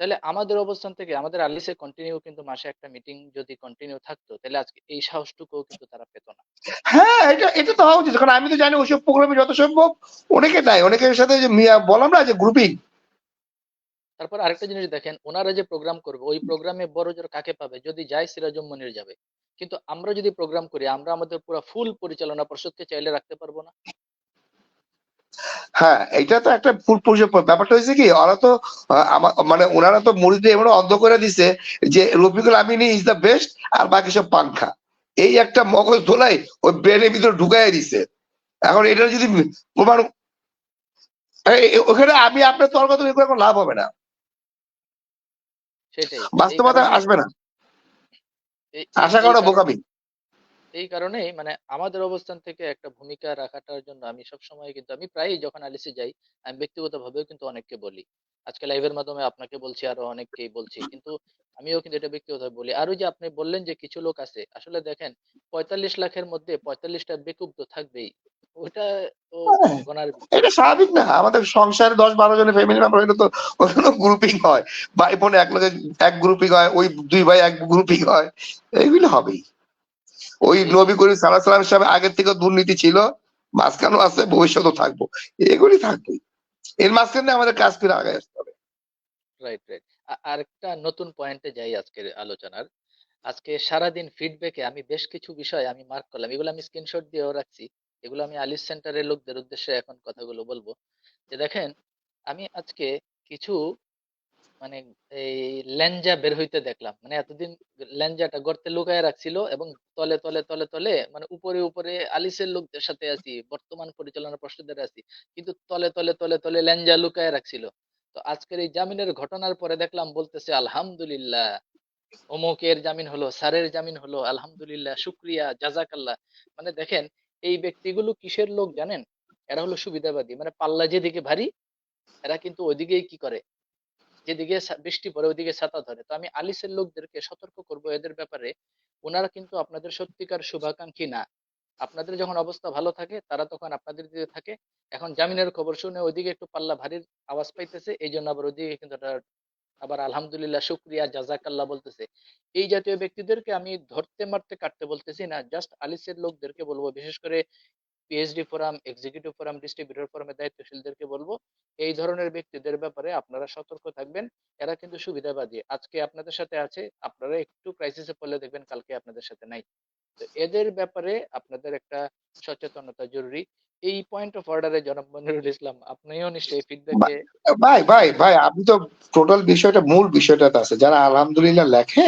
তাহলে আমাদের অবস্থান থেকে আমাদের আলিসে কন্টিনিউ কিন্তু মাসে একটা মিটিং যদি কন্টিনিউ থাকতো, তাহলে আজকে এই সাহসটুকুও কিন্তু তারা পেত না। হ্যাঁ, এটা এটা তো হওয়া উচিত, কারণ আমি তো জানি ওইসব প্রোগ্রামে যত সম্ভব অনেকে দেয়, অনেকের সাথে যে বললাম না যে গ্রুপিং। তারপর আরেকটা জিনিস দেখেন, ওনারা যে প্রোগ্রাম করবে ওই প্রোগ্রামে বড় জোর কাকে পাবে? যদি যায় সিরাজুম মনির যাবে। কিন্তু আমরা যদি প্রোগ্রাম করি, আমরা আমাদের পুরো ফুল পরিচালনা পর্ষদকে চাইলে রাখতে পারবো না। হ্যাঁ, এটা তো একটা ফুল পরিষেবা। ব্যাপারটা হয়েছে কি, ওরা তো মানে ওনারা তো মুড়িতে এমন অন্ধ করে দিছে যে Rafiqul Amini is the best, আর বাকি সব পাংখা। এই একটা মগজ ধোলাই ওই ব্রেনের ভিতরে ঢুকাই দিছে। এখন এটা যদি প্রমাণ, ওখানে আমি আপনার তর্ক তো কোনো লাভ হবে না, সেটাই। এই বাস্তবতা কারণেই আসবে না, এই এই আশা এই করা কারণে বোকামি। এই কারণেই মানে আমাদের অবস্থান থেকে একটা ভূমিকা রাখাটার জন্য আমি সবসময় কিন্তু, আমি প্রায়ই যখন আলিসে যাই, আমি ব্যক্তিগতভাবেও কিন্তু অনেককে বলি। আজকে লাইভের মাধ্যমে আপনাকে বলছি, আরো অনেককেই বলছি, কিন্তু আমিও কিন্তু এটা ব্যক্তিগতভাবে বলি। আর ওই যে আপনি বললেন যে কিছু লোক আছে, আসলে দেখেন 45 লাখের মধ্যে 45টা বেকুব তো থাকবেই। ওটা তো হ্যাঁ, গণার বিষয়। এটা স্বাভাবিক না? আমাদের সংসারে 10-12 জনের ফ্যামিলি মেম্বার হলে তো ওখানে গ্রুপিং হয়, ভাই বোন এক লগে এক গ্রুপিং হয়, ওই দুই ভাই এক গ্রুপিং হয়, এগুলো হবেই। ওই এই নবী করিম সাল্লাল্লাহু আলাইহি ওয়াসাল্লাম সাহেব আগের থেকে দুর্নীতি ছিল, মাঝখানেও আছে, ভবিষ্যতেও থাকবো, এগুলি থাকবেই। এর মাঝখানে আমাদের কাজ করে আগায় আসতে হবে। Right, right. আরেকটা নতুন পয়েন্টে যাই আজকের আলোচনার। আজকে সারাদিন ফিডব্যাকে আমি বেশ কিছু বিষয় আমি মার্ক করলাম, এগুলো আমি স্ক্রিনশট দিয়েও রাখছি। এগুলো আমি আলিস সেন্টারের লোকদের উদ্দেশ্যে এখন কথাগুলো বলবো। যে দেখেন, আমি আজকে কিছু মানে এই ল্যাঞ্জা বের হইতে দেখলাম। মানে এতদিন ল্যাঞ্জাটা গর্তে লুকায় রাখছিল এবং তলে তলে তলে তলে মানে উপরে উপরে আলিসের লোকদের সাথে আছি, বর্তমান পরিচালনা পর্ষদের আছি, কিন্তু তলে তলে তলে তলে ল্যাঞ্জা লুকায় রাখছিল। তো আজকের এই জামিনের ঘটনার পরে দেখলাম বলতেছে আলহামদুলিল্লাহ, অমুকের জামিন হলো, স্যারের জামিন হলো, আলহামদুলিল্লাহ, শুক্রিয়া, জাজাকাল্লাহ। মানে দেখেন, এই ব্যক্তিগুলো কিসের লোক জানেন? এরা হলো সুবিধাবাদী, মানে পাল্লা যেদিকে ভারী এরা কিন্তু ওইদিকেই কি করে, যেদিকে বৃষ্টি পড়ে ওইদিকে ছাতা ধরে। তো আমি আলিসের লোকদেরকে সতর্ক করব এদের ব্যাপারে। ওনারা কিন্তু আপনাদের সত্যিকার শুভাকাঙ্ক্ষী না। আপনাদের যখন অবস্থা ভালো থাকে তারা তখন আপনাদের দিকে থাকে। এখন জামিনের খবর শুনে ওইদিকে একটু পাল্লা ভারীর আওয়াজ পাইতেছে, এই জন্য আবার ওইদিকে কিন্তু আবার আলহামদুলিল্লাহ, শুক্রিয়া, জাজাকাল্লাহ বলতেছে। এই জাতীয় ব্যক্তিদেরকে আমি ধরতে মারতে কাটতে বলতেছি না, জাস্ট আলিসের লোকদেরকে বলবো, বিশেষ করে PhD forum, executive forum, distributor ফোরামের দায়িত্বশীলদেরকে বলবো, এই ধরনের ব্যক্তিদের ব্যাপারে আপনারা সতর্ক থাকবেন। এরা কিন্তু সুবিধাবাদী, আজকে আপনাদের সাথে আছে, আপনারা একটু ক্রাইসিসে পড়লে দেখবেন কালকে আপনাদের সাথে নাই। তো এদের ব্যাপারে আপনাদের একটা সচেতনতা জরুরি। এই পয়েন্ট অফ অর্ডারে জনাব মনিরুল ইসলাম, আপনিও নিশ্চয়ই ফিডব্যাকে ভাই ভাই ভাই, আপনি তো টোটাল বিষয়টা, মূল বিষয়টাতে আছে, যারা আলহামদুলিল্লাহ লেখে,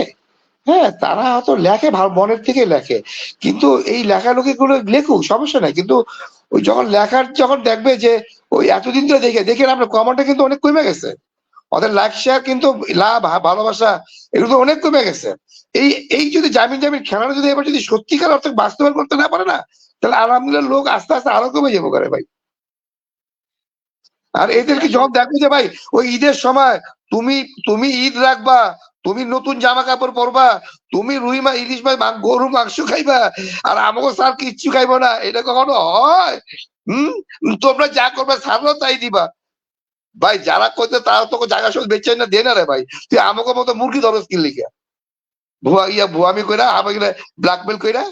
হ্যাঁ তারা হয়তো লেখে ভালো, মনের থেকে লেখে, কিন্তু এই লেখালেখি গুলো লেখুক, সমস্যা নাই, কিন্তু ওই যখন লেখার যখন দেখবে যে ওই এতদিন ধরে দেখে দেখে আপনার কমান্ডটা কিন্তু অনেক কমে গেছে, ওদের লাইক শেয়ার কিন্তু, লাভ ভালোবাসা এগুলো তো অনেক কমে গেছে। এই এই যদি জামিন জামিন খেলানো যদি এবার যদি সত্যিকার অর্থে বাস্তবায়ন করতে না পারে না, তাহলে আলহামদুলিল্লাহ লোক আস্তে আস্তে আরো কমে যাবো করে ভাই। আর জি জি এদেরকে আসলে যখন দেখো যে ভাই ওই ঈদের সময় তুমি তুমি ঈদ রাখবা, তুমি নতুন জামা কাপড় পরবা, তুমি রুই মাছ ইলিশ মাছ গরু মাংস খাইবা, আর আমাকে স্যার কিচ্ছু খাইবো না, এটা কখনো হয়? হম, তোমরা যা করবে স্যারও তাই দিবা। ভাই যারা করছে তারা তোকে জায়গা সব বেচে না দে না রে ভাই, তুই আমাকে মতো মুরগি ধরস কি লিখা ভুয়ামি কইরা আমাকে ব্ল্যাকমেল কইরা।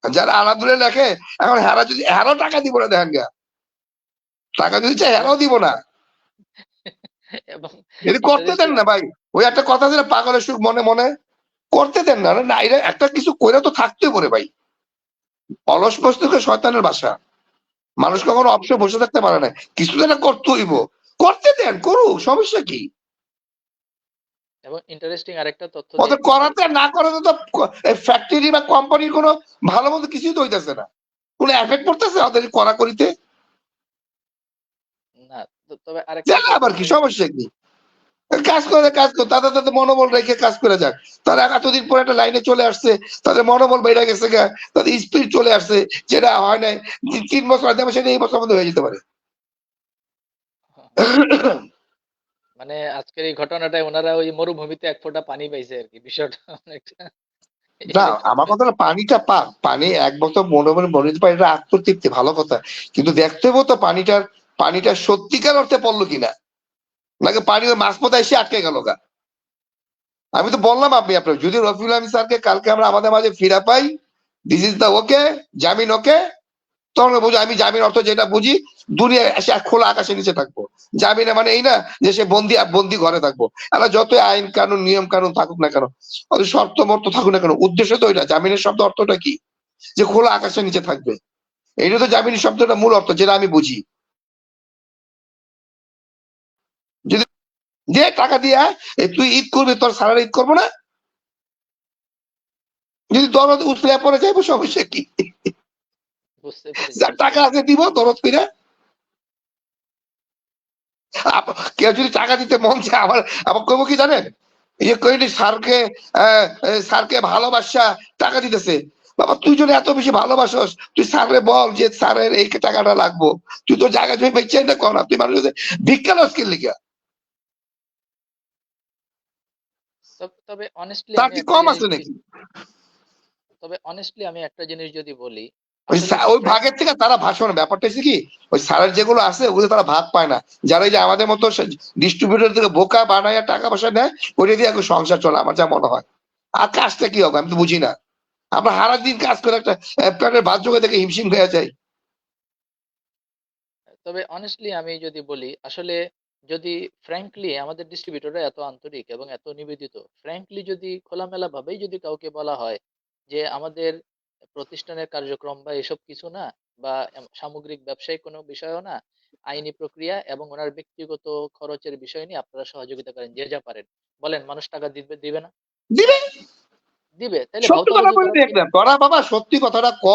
যারা আলাদুলে লেখে এখন হেরা যদি হেরাও টাকা দিব না, দেখেন গা টাকা যদি চাই হেরাও দিব না। এবং যদি করতে দেন না ভাই, ওই একটা কথা আছে না, পাগলের সুখ মনে মনে, করতে দেন না। না এটা একটা কিছু কইরা তো থাকতে পারে ভাই। অলস মস্তিষ্ক শয়তানের বাসা, মানুষ কখনো অবসর বসে থাকতে পারে না, কিছু তো একটা করতে হইব, করতে দেন করুক, সমস্যা কি? এবং ইন্টারেস্টিং আরেকটা তথ্য ওদের দিয়ে করাতে না করাতে তো ফ্যাক্টরি বা কোম্পানির কোনো ভালো মন্দ কিছুই তো হইতেছে না, কোনো এফেক্ট পড়তেছে ওদের করা করিতে। না, তবে আরেকটা আবার কি সমস্যা কি? কাজ করে কাজ করে তাদের তাদের মনোবল রেখে কাজ করে যাক। তারা এতদিন পরে একটা লাইনে চলে আসছে, তাদের মনোবল বেড়ে গেছে গা, তাদের স্পিড চলে আসছে, যেটা হয় নাই 3 বছর আগে সেটা এই বছর মধ্যে হয়ে যেতে পারে। মানে আজকের এই ঘটনাটাই ওনারা ওই মরুভূমিতে এক ফোঁটা পানি পাইছে আর কি, বিষয়টা অনেকটা না এরকম। আমার কথা না, পানিটা পাক, পানি 1 বছর মনে মনে মনে নিতে পারে, এটা আত্মতৃপ্তি ভালো কথা, কিন্তু দেখতে হবো তো পানিটা সত্যিকার অর্থে পড়লো কিনা, নাকি পানি ওই মাঝ পথে এসে আটকে গেল গা। আমি তো বললাম আপনি আপনার যদি রফিউল আলম স্যারকে কালকে আমরা আমাদের মাঝে ফিরা পাই, দিস ইজ দা ওকে, জামিন ওকে, তখন বুঝো আমি জামিন অর্থ যেটা বুঝি, দুনিয়া এসে খোলা আকাশের নিচে থাকবো। জামিনে মানে এই না যে সে বন্দি ঘরে থাকবো, আমরা যত আইন কানুন নিয়ম কানুন থাকুক না কেন, ওদের শর্ত মর্ত থাকুক না কেন, উদ্দেশ্য তো ওইটা। জামিনের শব্দ অর্থটা কি? যে খোলা আকাশের নিচে থাকবে, এইটা তো জামিনের শব্দটা মূল অর্থ যেটা আমি বুঝি। যদি যে টাকা দিয়া তুই ঈদ করবি, তোর সারা ঈদ করবো না, যদি দরদ উঠলে পরে যাইবো, সমস্যা কি? বুঝতে পেরেছি। যার টাকা আছে দিব দরদ কইরা। কেউ যদি টাকা দিতে মন চায়, আমার আবার কইবো কি জানেন, এই যে কইলি স্যারকে ভালোবাসা টাকা দিতেছে, বাবা তুই যদি এত বেশি ভালোবাসস, তুই স্যারে বল যে স্যারের এই টাকাটা লাগবো, তুই তোর জায়গা জমি বেচে না কর না, তুই মানুষ ভিক্ষা লস্কির লিখা, তবে অনেস্টলি তার আমি কি একটা কম জিনিস আছে যদি নাকি? তবে অনেস্টলি আমি একটা জিনিস যদি বলি, ওই আসলে ওই ভাগের থেকে তারা ভাগ, শোনে ব্যাপারটা হচ্ছে কি, ওই সারের যেগুলো আছে ওগুলো তারা ভাগ পায় না। যারা এই যে আমাদের মতো ডিস্ট্রিবিউটর থেকে বোকা বানায় টাকা পয়সা নেয়, ওইটা দিয়ে এখন সংসার চলে আমার যা মনে হয়। আর কাজটা কি হবে আমি তো বুঝি না, আমরা সারা দিন কাজ করে একটা পেটের ভাত জোগাড় থেকে হিমশিম হয়ে যায়। তবে অনেস্টলি আমি যদি বলি, আসলে যদি ফ্র্যাঙ্কলি আমাদের ডিস্ট্রিবিউটররা এত আন্তরিক এবং এত নিবেদিত, ফ্র্যাঙ্কলি যদি খোলামেলা ভাবেই যদি কাউকে বলা হয় যে আমাদের প্রতিষ্ঠানের কার্যক্রম বা এসব কিছু না, বা সামগ্রিক ব্যবসায়িক কোনো বিষয়ও না, আইনি প্রক্রিয়া এবং ওনার ব্যক্তিগত খরচের বিষয় নিয়ে আপনারা সহযোগিতা করেন, যে যা পারেন, বলেন মানুষ টাকা দিবে দিবে না? দিবে, দিবে, তাহলে সত্যি কথা ভাউতাবাজি বলে করার কি? দেখলাম তোরা বাবা, সত্যি কথাটা ক।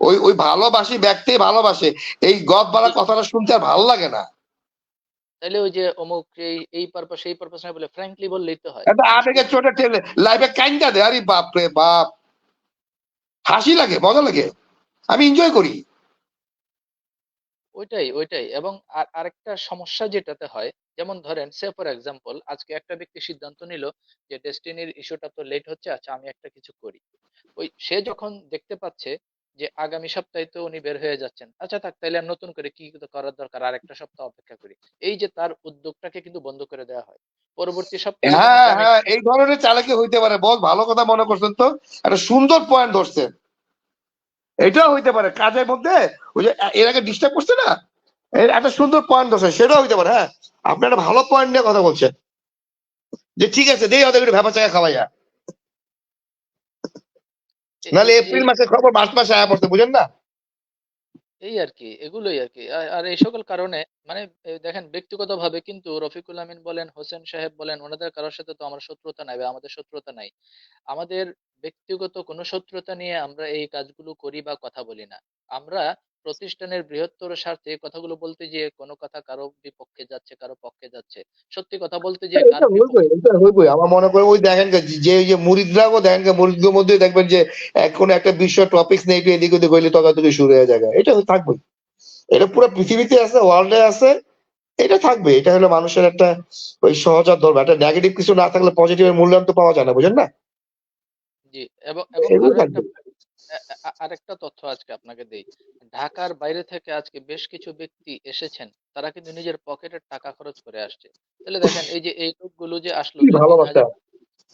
ওই ওই ভালোবাসি ব্যক্তি ভালোবাসে, এই গদ বালা এই কথাটা শুনতে আর ভালো লাগে না। তাইলে ওই যে অমুক এই পারপাস সেই পারপাস না বলে ফ্র্যাঙ্কলি বললেই তো হয়, একটা মানুষ আবেগের বুঝবে। চোটে ঠেলে লাইফে কাইন্দা দে, আরে বাপ রে বাপ, হাসি লাগে, মজা লাগে, আমি এনজয় করি। ওইটাই এবং আরেকটা সমস্যা যেটাতে হয়, যেমন ধরেন সে ফর এক্সাম্পল, আজকে একটা ব্যক্তি সিদ্ধান্ত নিল যে ডেস্টিনির ইস্যুটা তো লেট হচ্ছে, আচ্ছা আমি একটা কিছু করি। ওই সে যখন দেখতে পাচ্ছে যে আগামী সপ্তাহে তো উনি বের হয়ে যাচ্ছেন, আচ্ছা থাক তাইলে আর নতুন করে কি করার দরকার, আর একটা সপ্তাহ অপেক্ষা করি। এই যে তার উদ্যোগটাকে কিন্তু বন্ধ করে দেওয়া হয়। পরবর্তী সপ্তাহে যখন হ্যাঁ জানে হ্যাঁ, এই ধরনের চালাকি হইতে পারে, বল ভালো কথা মনে করছেন তো, একটা সুন্দর পয়েন্ট ধরছেন। এটাও হইতে পারে কাজের মধ্যে, ওই যে এর আগে ডিস্টার্ব করছে না, এর একটা সুন্দর পয়েন্ট ধরছেন, সেটাও হইতে পারে। হ্যাঁ, আপনি একটা ভালো পয়েন্ট নিয়ে কথা বলছেন, যে ঠিক আছে দেই ওদের একটু ভেপা চাকা খাওয়াইয়া, নাহলে এপ্রিল এই মাসের খবর মার্চ মাসে আয়া পড়তে, বুঝেন না? এই আর কি, এগুলোই আর কি। আর এই সকল কারণে মানে দেখেন ব্যক্তিগতভাবে কিন্তু রফিকুল আমিন বলেন, হোসেন সাহেব বলেন, ওনাদের কারোর সাথে তো আমার শত্রুতা নাই বা আমাদের শত্রুতা নাই। আমাদের ব্যক্তিগত কোনো শত্রুতা নিয়ে আমরা এই কাজগুলো করি বা কথা বলি না। আমরা প্রতিষ্ঠানের বৃহত্তর স্বার্থে এই কথাগুলো বলতে গিয়ে কোনো কথা কারো বিপক্ষে যাচ্ছে, কারো পক্ষে যাচ্ছে, সত্যি কথা বলতে গিয়ে এটা কারো হইবই, বিপক্ষে। এটা হইবই। আমার মনে করে ওই দেখেন যে ওই যে মুরিদরাও দেখেন মুরিদদের মধ্যে দেখবেন যে কোন একটা বিষয় টপিক নিয়ে একটু এদিক ওদিক হইলে তর্কাতর্কি শুরু হয়ে যায়, এটা থাকবেই। এটা পুরো পৃথিবীতে আছে, ওয়ার্ল্ডে আছে, এটা থাকবে, এটা হলো মানুষের একটা ওই সহজাত ধর্ম, একটা নেগেটিভ কিছু না থাকলে পজিটিভের মূল্যায়ন তো পাওয়া যায় না, বুঝেন না? জি, এবং এবং এগুলো আরো একটা থাকবে। আরেকটা তথ্য আজকে আপনাকে দেই। ঢাকার বাইরে থেকে আজকে বেশ কিছু ব্যক্তি এসেছেন, তারা কিন্তু নিজের পকেটের টাকা খরচ করে আসছে। তাহলে দেখেন এই যে এই লোকগুলো যে আসলো, কি 2-3 হাজার ভালোবাসা!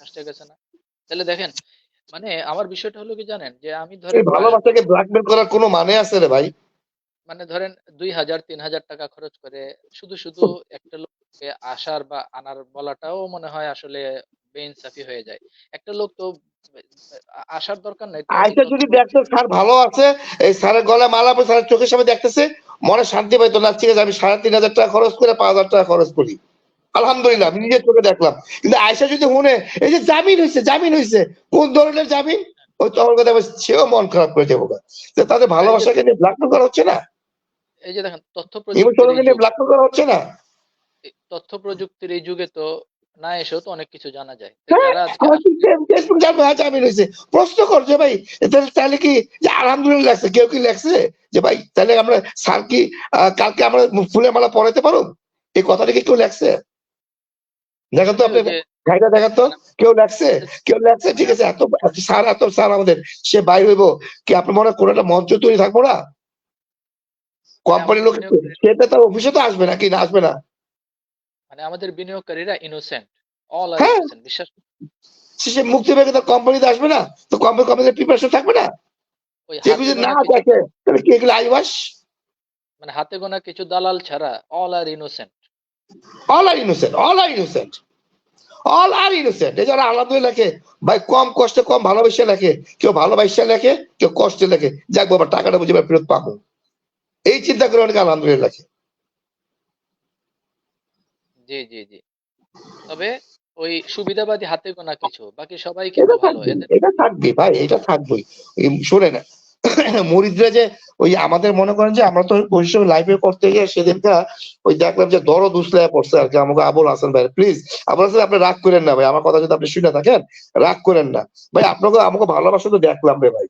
আসছে গেছে না? তাহলে দেখেন, মানে আমার বিষয়টা হলো কি জানেন, যে আমি এই ধরেন ভালোবাসাকে ব্ল্যাকমেল করার কোনো মানে আছে রে ভাই? মানে ধরেন 2,000-3,000 টাকা খরচ করে শুধু শুধু একটা লোককে আসার বা আনার বলাটাও মনে হয় আসলে বেইনসাফি হয়ে যায়। একটা লোক তো আসার দরকার নাই, তুমি তো আয়সা তথ্য যদি দেখতো স্যার ভালো আছে, এই স্যারের গলায় মালা পরে স্যারের চোখের সামনে দেখতেছে, মনে শান্তি পাইতো না, ঠিক আছে আমি 3,500 টাকা খরচ করে 5,000 টাকা খরচ করি, হ্যাঁ, আলহামদুলিল্লাহ আমি নিজের চোখে দেখলাম। কিন্তু আয়সা যদি শুনে এই যে জামিন হয়েছে, কোন ধরনের জামিন, ওই তখন কথা সেও মন খারাপ করে যাবো। তাদের আর ভালোবাসাকে নিয়ে ব্ল্যাকমেল করা হচ্ছে না, এই যে দেখেন তথ্য প্রযুক্তির এই ইমোশনকে নিয়ে যুগ, ব্ল্যাকমেল করা হচ্ছে না। এই তথ্য প্রযুক্তির এই যুগে তো না এসেও তো অনেক কিছু জানা যায়। তো হ্যাঁ, যারা আজকে আমার আসছে, ফেসবুক জানবো হ্যাঁ জামিন হয়েছে, প্রশ্ন করছে ভাই, তাহলে কি যে আলহামদুলিল্লাহ লেখছে, কেউ কি লেখছে যে ভাই তাহলে আমরা স্যার কি কালকে আমরা ফুলের মালা পরাইতে পারো, এই কথাটা কি কেউ লেখছে? দেখেন তো আসলে আপনি ওই যে ভাইটা, দেখেন তো মানে কেউ লেখছে? আমাদের কেউ লেখছে? মানে ঠিক আছে, এত স্যার আমাদের, সে বাইর হইব কি? আপনি মনে হয় কোনো একটা মঞ্চ তৈরি থাকবো না কোম্পানির আমাদের লোক, বিনিয়োগকারী, সেটা তার অফিসে তো আসবে নাকি, না আসবে না? মানে আমাদের বিনিয়োগকারীরা ইনোসেন্ট, অল আর হ্যাঁ, ইনোসেন্ট, বিশ্বাস করুন। সে মুক্তি পেয়ে তার কোম্পানিতে আসবে না? তো কোম্পানির প্রিপারেশন থাকবে না? ওই এগুলো হাতে যদি না গোনা কিছু, দেখে তাহলে কি এগুলো আইবাস? মানে হাতে গোনা কিছু দালাল ছাড়া অল আর ইনোসেন্ট। অল আর ইনোসেন্ট, অল আর ইনোসেন্ট, অল আর ইনোসেন্ট। এই যারা আলাদা লেখে ভাই, কম কষ্টে কম ভালোবাসে লেখে, কেউ ভালোবাসা লেখে, কেউ কষ্টে লেখে, যাক বাবা টাকাটা বুঝে ফেরত পাবো, এই চিন্তা করে অনেকে আলহামদুলিল্লাহ লেখে। জি, জি, জি। তবে ওই সুবিধাবাদী হাতে গোনা কিছু, বাকি সবাই এটা কিন্তু ভালো। থাকবে, এদের এটা থাকবে ভাই, এটা থাকবেই। শোনেন, মুরিদরা যে ওই আমাদের মনে করেন যে আমরা তো ওই সময় লাইভে করতে গিয়ে সেদিনটা ওই দেখলাম যে দরদ উসলায় পড়ছে আর কি আমাকে আবুল হাসান ভাই, প্লিজ আবুল হাসান আপনি রাগ করেন না ভাই, আমার কথা যদি আপনি শুনে থাকেন রাগ করেন না ভাই, আপনাকে আমাকে ভালোবাসা তো দেখলাম রে ভাই,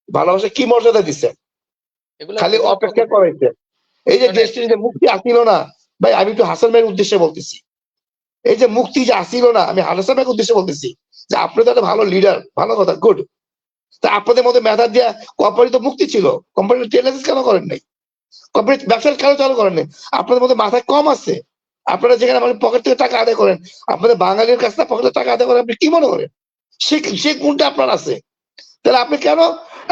ভালোবাসা কি মর্যাদা দিচ্ছেন, এগুলা খালি এগুলা অপেক্ষা কখনো করাইছে। এই যে শোনেন, দেশটি যে মুক্তি আসিল না ভাই, আমি একটু হাসান ভাইয়ের উদ্দেশ্যে বলতেছি, এই যে মুক্তি যে আসিল না, আমি হাসান ভাইয়ের উদ্দেশ্যে বলতেছি যে আপনি তো একটা ভালো লিডার, ভালো কথা, গুড। তা আপনাদের মধ্যে মেধা দিয়া কোম্পানি তো মুক্তি ছিল, কোম্পানির ট্রেড লাইসেন্স কেন করেন নাই? কোম্পানি ব্যবসা কেন চালু করেন নাই? আপনাদের মধ্যে মাথায় কম আছে। আপনারা যেখানে আমাদের পকেট থেকে টাকা আদায় করেন, আপনাদের বাঙালির কাছ থেকে পকেটে টাকা আদায় করেন, আপনি কি মনে করেন সে গুণটা আপনার আছে? তাহলে আপনি কেন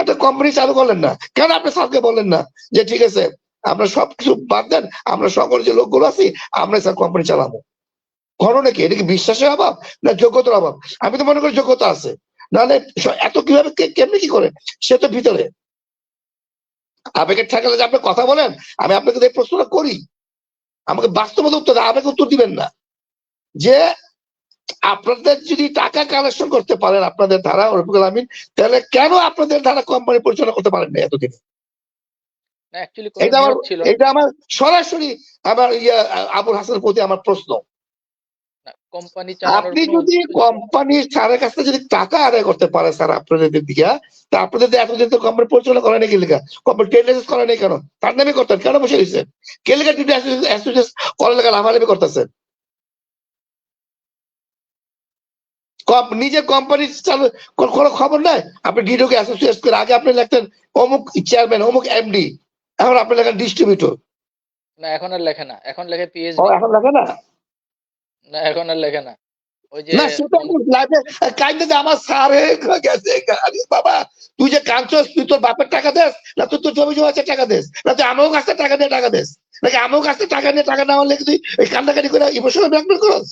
একটা কোম্পানি চালু করলেন না? কেন আপনি স্যারকে বললেন না যে ঠিক আছে আমরা সবকিছু বাদ দেন, আমরা সকল যে লোকগুলো আছি আমরা স্যার কোম্পানি চালাবো? ঘটনা কি? এটা কি বিশ্বাসের অভাব না যোগ্যতার অভাব? আমি তো মনে করি যোগ্যতা আছে, নাহলে এত কিভাবে কেমনি কি করে? সে তো ভিতরে আবেগের ঠেকালে যে আপনি কথা বলেন, আমি আপনাকে এই প্রশ্নটা করি, আমাকে বাস্তবতা উত্তর দেন, আবেগে উত্তর দিবেন না। যে আপনাদের যদি টাকা কালেকশন করতে পারেন আপনাদের ধারা রফিকুল আমিন, তাহলে কেন আপনাদের ধারা কোম্পানি পরিচালনা করতে পারেন না এতদিন? না, অ্যাকচুয়ালি কোনো এটা আমার, নিয়োগ ছিল না। এটা আমার সরাসরি আমার আবুল হাসানের প্রতি আমার প্রশ্ন। না, কোম্পানি চালানোর আপনি কোনো যদি উদ্দেশ্য ছিল না। কোম্পানির স্যারের কাছ থেকে যদি টাকা আদায় করতে পারে স্যার আপনাদের দিকে, তা আপনাদের এতদিন তো কোম্পানি পরিচালনা করেন নাকি লেখা, কোম্পানি ট্রেড লাইসেন্স করেন নাই কেন? তার নামে করতেন, কেন বসে দিচ্ছেন? কে লেখা টিভি অ্যাসোসিয়েশন করার লেখা লাফালাফি করতেছেন? নিজের কোম্পানি চালু কোনো খবর নাই? আপনি ডিডোকে অ্যাসোসিয়েট করে আগে আপনি লিখতেন অমুক চেয়ারম্যান, অমুক এমডি, এখন আপনি লেখেন ডিস্ট্রিবিউটর। না, এখন আর লেখে না, এখন লেখে পিএইচডি। এখন লেখে না? না, এখন আর লেখে না। ওই যে না সেটা লাইফে কাইন্ডে আমার স্যারে গেছে, আরে বাবা তুই যে কাঁদছস, তুই তোর বাপের টাকা দেস না তুই তোর জমি জমা আছে টাকা দেস, না তুই আমাকে কাছে টাকা দিয়ে টাকা দেস, নাকি আমাকে কাছে টাকা নিয়ে টাকা নেওয়ার লেগে তুই এই কান্দাকাটি করে ইমোশনাল ব্ল্যাকমেল করস?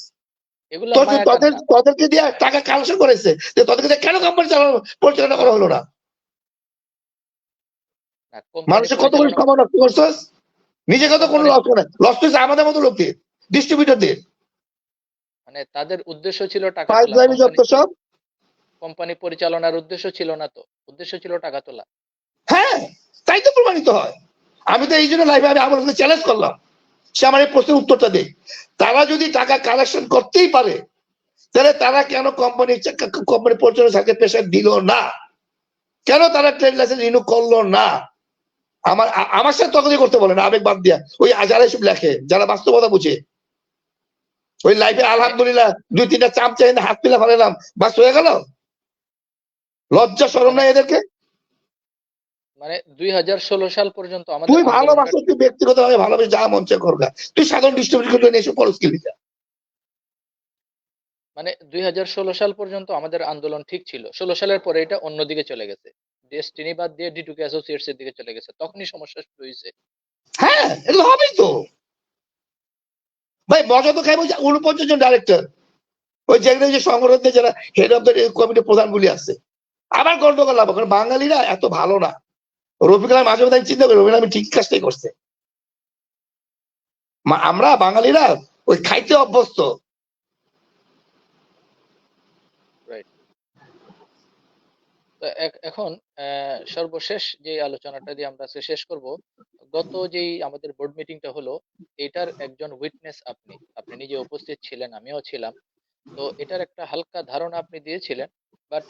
এগুলা তোর মায়া তোদের কান্না। তোদেরকে দিয়ে টাকা কালেকশন করেছে, তোদেরকে দিয়ে কেন কোম্পানি চালানো পরিচালনা করা হলো না? না, কোম্পানি মানুষের কতগুলো পরিচালনা, সময় নষ্ট করছস, নিজেকে তো কোনো কোম্পানি লস করে, লস হচ্ছে আমাদের মতো লোককে, ডিস্ট্রিবিউটর দিয়ে মানে তাদের উদ্দেশ্য ছিল টাকা পাইপ তোলা। লাইনে যত সব। কোম্পানি পরিচালনার উদ্দেশ্য ছিল না তো, উদ্দেশ্য ছিল টাকা তোলা। হ্যাঁ, তাই তো প্রমাণিত হয়। আমি তো এই জন্য লাইভে আমি আমার চ্যালেঞ্জ করলাম, সে আমার এই প্রশ্নের উত্তরটা দেয়। তারা যদি টাকা কালেকশন করতেই পারে, তাহলে তারা কেন কোম্পানি পরিচালনা স্যারকে প্রেশার দিল না? কেন তারা ট্রেড লাইসেন্স রিনিউ করলো না? আমার সাথে তর্ক করতে বলেন, আবেগ বাদ দিয়া। ওই যারা এসব লেখে, যারা বাস্তবতা বুঝে, ওই লাইফে আলহামদুলিল্লাহ 2-3টা চামচা এনে হাত মিলা ফেলাম, বাস হয়ে গেল। লজ্জা শরম নাই এদেরকে? মানে 2016 সাল পর্যন্ত আমাদের তুই আন্দোলনটা ভালোবাসো, তুই ব্যক্তিগতভাবে ভালোবাসে, যা মন চায় করগা, তুই সাধারণ ডিস্ট্রিবিউট করে এসব খরচ কিনবি না। মানে 2016 সাল পর্যন্ত আমাদের আন্দোলন ঠিক ছিল, 16 সালের পরে এটা অন্যদিকে চলে গেছে, ডেস্টিনি বাদ দিয়ে D2K অ্যাসোসিয়েটস এর দিকে চলে গেছে, তখনই সমস্যা শুরু হয়েছে। হ্যাঁ, এটা হবেই তো ভাই। মজা তো খাইবো 49 জন ডাইরেক্টর, ওই যে সংগঠনের যারা হেড অফ দ্য কমিটির প্রধানগুলি আছে। আবার গন্ডগোল লাভ, কারণ বাঙালিরা এত ভালো না। রফিকুল আলম মাঝে মাঝে চিন্তা করি, রফিকুল আলম ঠিক কাজটাই করছে। আমরা বাঙালিরা ওই খাইতে অভ্যস্ত। রাইট। তো এখন সর্বশেষ যে আলোচনাটা দিয়ে আমরা আজকে শেষ করব, গত যেই আমাদের বোর্ড মিটিংটা হলো, এটার একজন উইটনেস আপনি, আপনি নিজে উপস্থিত ছিলেন, আমিও ছিলাম। তো এটার একটা হালকা ধারণা আপনি দিয়েছিলেন, but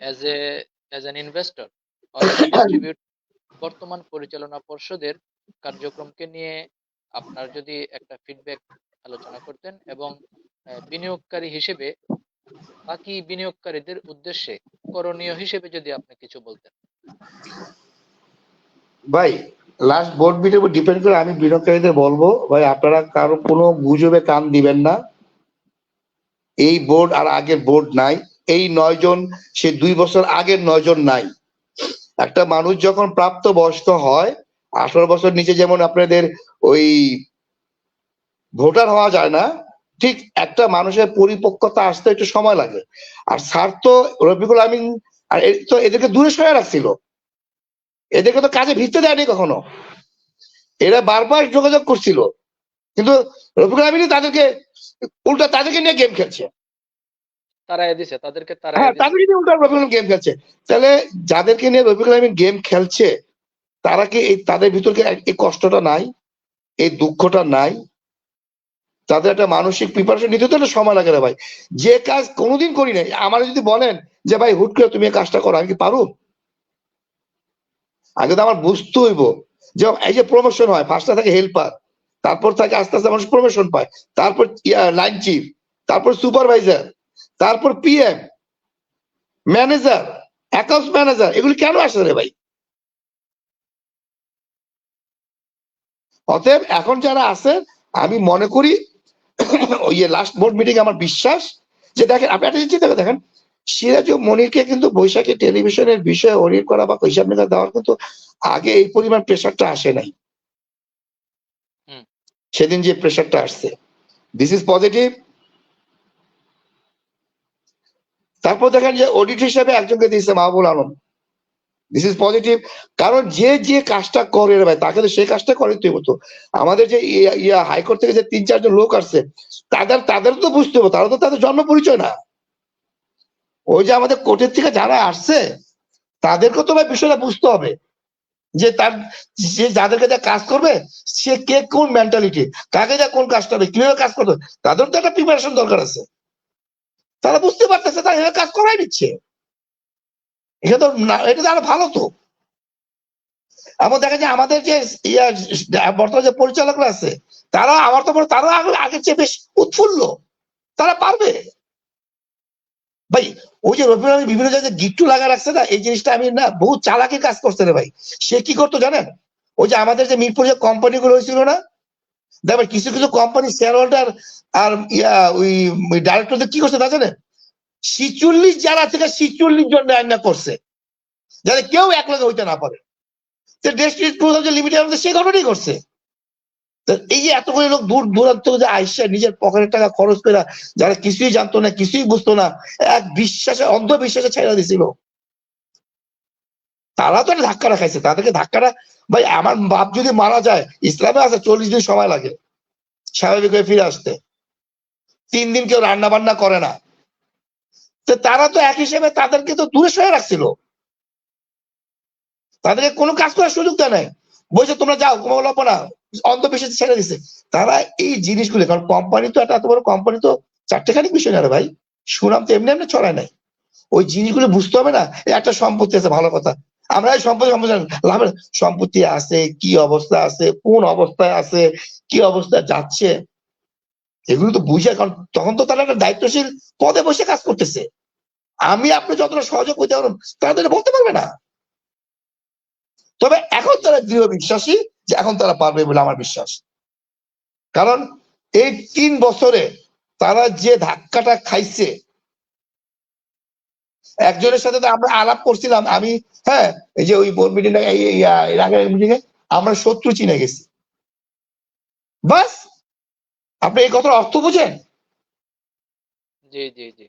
as an investor or as a distribute, বর্তমান পরিচালনা পর্ষদের কার্যক্রমকে নিয়ে আপনার যদি একটা ফিডব্যাক আলোচনা করতেন, এবং বিনিয়োগকারী হিসেবে বাকি বিনিয়োগকারীদের উদ্দেশ্যে করণীয় হিসেবে যদি আপনি কিছু বলতেন। ভাই, লাস্ট বোর্ড মিটের উপর ডিপেন্ড করে আমি বিনিয়োগকারীদের বলবো, ভাই আপনারা কারো কোনো গুজবে কান দিবেন না। এই বোর্ড আর আগের বোর্ড নাই। এই 9 জন সে 2 বছর আগের 9 জন নাই। একটা মানুষ যখন প্রাপ্ত বয়স্ক হয়, 18 বছর নিচে যেমন আপনাদের ওই ভোটার হওয়া যায় না, ঠিক একটা মানুষের পরিপক্কতা আসতে একটু সময় লাগে। আর স্যার তো রফিকুল আমিন আর তো এদেরকে দূরে সরে রাখছিল, এদেরকে তো কাজে ভিড়তে দেয়নি কখনো। এরা বারবার যোগাযোগ করছিল, কিন্তু রফিকুল আমিনই তাদেরকে উল্টা তাদেরকে নিয়ে গেম খেলছে। তারাই দিছে, তাদেরকে তারাই হ্যাঁ, দিছে। তাদেরকে নিয়ে উল্টা রফিকুল আমিন গেম খেলছে। তাহলে যাদেরকে নিয়ে রফিকুল আমিন গেম খেলছে, তারা কি তাদের ভিতর কি এই কষ্টটা নাই, এই দুঃখটা নাই? তাদের একটা মানসিক প্রিপারেশন নিতে তো একটা সময় লাগে রে ভাই। যে কাজ কোনোদিন করি নাই, আমার যদি বলেন যে ভাই হুট করে তুমি এই কাজটা করো, আমি কি পারো? আগে তো আমার বুঝতে হইব যে এই যে প্রমোশন হয়, ফার্স্টে থাকে হেল্পার, তারপর থাকে আস্তে আস্তে মানুষ প্রমোশন পায়, তারপর লাইন চিফ, তারপর সুপারভাইজার, তারপর PM, ম্যানেজার, অ্যাকাউন্টস ম্যানেজার। এগুলি কেন আসে রে ভাই? অতএব এখন যারা আছে, আমি মনে করি ওই লাস্ট বোর্ড মিটিং আমার বিশ্বাস যে, দেখেন আপনি একটা চিন্তা করে দেখেন, সিরাজ ও মনিরকে কিন্তু বৈশাখী টেলিভিশনের বিষয়ে অডিট করা বা হিসাব নিকাশ দেওয়ার কিন্তু আগে এই পরিমাণ প্রেশারটা আসে নাই। সেদিন যে প্রেশারটা আসছে, দিস ইজ পজিটিভ। তারপর দেখেন যে অডিট হিসাবে একজনকে দিয়েছে Mahbul Alam, this is positive. কারণ যে যে কাজটা করে রে ভাই, তাকে তো সেই কাজটা করে তুই হতো। আমাদের যে হাইকোর্ট থেকে যে 3-4 জন লোক আসছে, তাদের তো বুঝতে হবে, তারা তো তাদের জন্ম পরিচয় না। ওই যে আমাদের কোর্টের থেকে যারা আসছে, তাদেরকে তো ভাই বিষয়টা বুঝতে হবে যে তার যে যাদেরকে যা কাজ করবে, সে কে কোন মেন্টালিটি, কাকে যা কোন কাজটা হবে, কিভাবে কাজ করবে, তাদের তো একটা প্রিপারেশন দরকার আছে। তারা বুঝতে পারতেছে, তারা এভাবে কাজ করাই দিচ্ছে। এটা তো এটা তো আরো ভালো তো। এমন দেখা যায় আমাদের যে বর্তমানে যে পরিচালকরা আছে, তারা আমার তো তারা আগের চেয়ে বেশ উৎফুল্ল, তারা পারবে। ভাই ওই যে রফিকুল আলম বিভিন্ন জায়গায় গিট্টু লাগা রাখছে না, এই জিনিসটা আমি না বহু চালাকি কাজ করছে রে ভাই। সে কি করতো জানেন? ওই যে আমাদের যে মিরপুর যে কোম্পানি গুলো হয়েছিল না, দেখবেন কিছু কিছু কোম্পানি শেয়ার হোল্ডার আর ওই ডাইরেক্টরদের কি করছে তা জানেন? 46 যারা থেকে 46 জন আইনা করছে, যাতে কেউ এক লগে হইতে না পারে। লিমিটেড সে ঘটনাই করছে। এই যে এতগুলো লোক দূর দূরান্ত যে আইসা নিজের পকেটের টাকা খরচ করে, যারা কিছুই জানতো না, কিছুই বুঝতো না, এক বিশ্বাসে অন্ধবিশ্বাসে ছেড়ে দিছিল, তারা তো একটা ধাক্কাটা খাইছে। তাদেরকে ধাক্কাটা, ভাই আমার বাপ যদি মারা যায়, ইসলামে আছে 40 দিন সময় লাগে স্বাভাবিক হয়ে ফিরে আসতে, 3 দিন কেউ রান্না বান্না করে না। তো তারা তো এক হিসেবে তাদেরকে তো দূরে সরে রাখছিল, তাদেরকে কোনো কাজ করার সুযোগ দেয় নাই, বলছে তোমরা যাও ঘুমাবো না, অন্ধবিশ্বাসে ছেড়ে দিছে। তারা এই জিনিসগুলো, কারণ কোম্পানি তো এত বড় কোম্পানি তো চারটেখানি বিষয় না রে ভাই, সুনাম তো এমনি এমনি ছড়ায় নাই। ওই জিনিসগুলো বুঝতে হবে না। একটা সম্পত্তি আছে, ভালো কথা, আমরা এই সম্পত্তি লাভের সম্পত্তি আছে, কি অবস্থা আছে, কোন অবস্থায় আছে, কি অবস্থায় যাচ্ছে, এগুলো তো বুঝে, কারণ তখন তো তারা একটা দায়িত্বশীল পদে বসে কাজ করতেছে। আমি আপনি যতটা সহযোগ করতে পারবেন তারা তো এটা বলতে পারবে না। তবে এখন জি তারা দৃঢ় বিশ্বাসী যে এখন তারা পারবে বলে আমার বিশ্বাস। কারণ এই ৩ বছরে তারা যে ধাক্কাটা খাইছে, জি একজনের সাথে তো আমরা আলাপ করছিলাম, আমি হ্যাঁ, এই যে ওই বোর্ড মিটিং এর আগের মিটিংয়ে আমরা শত্রু চিনে গেছি। বাস, আপনি এই কথার অর্থ বুঝেন? জি জি জি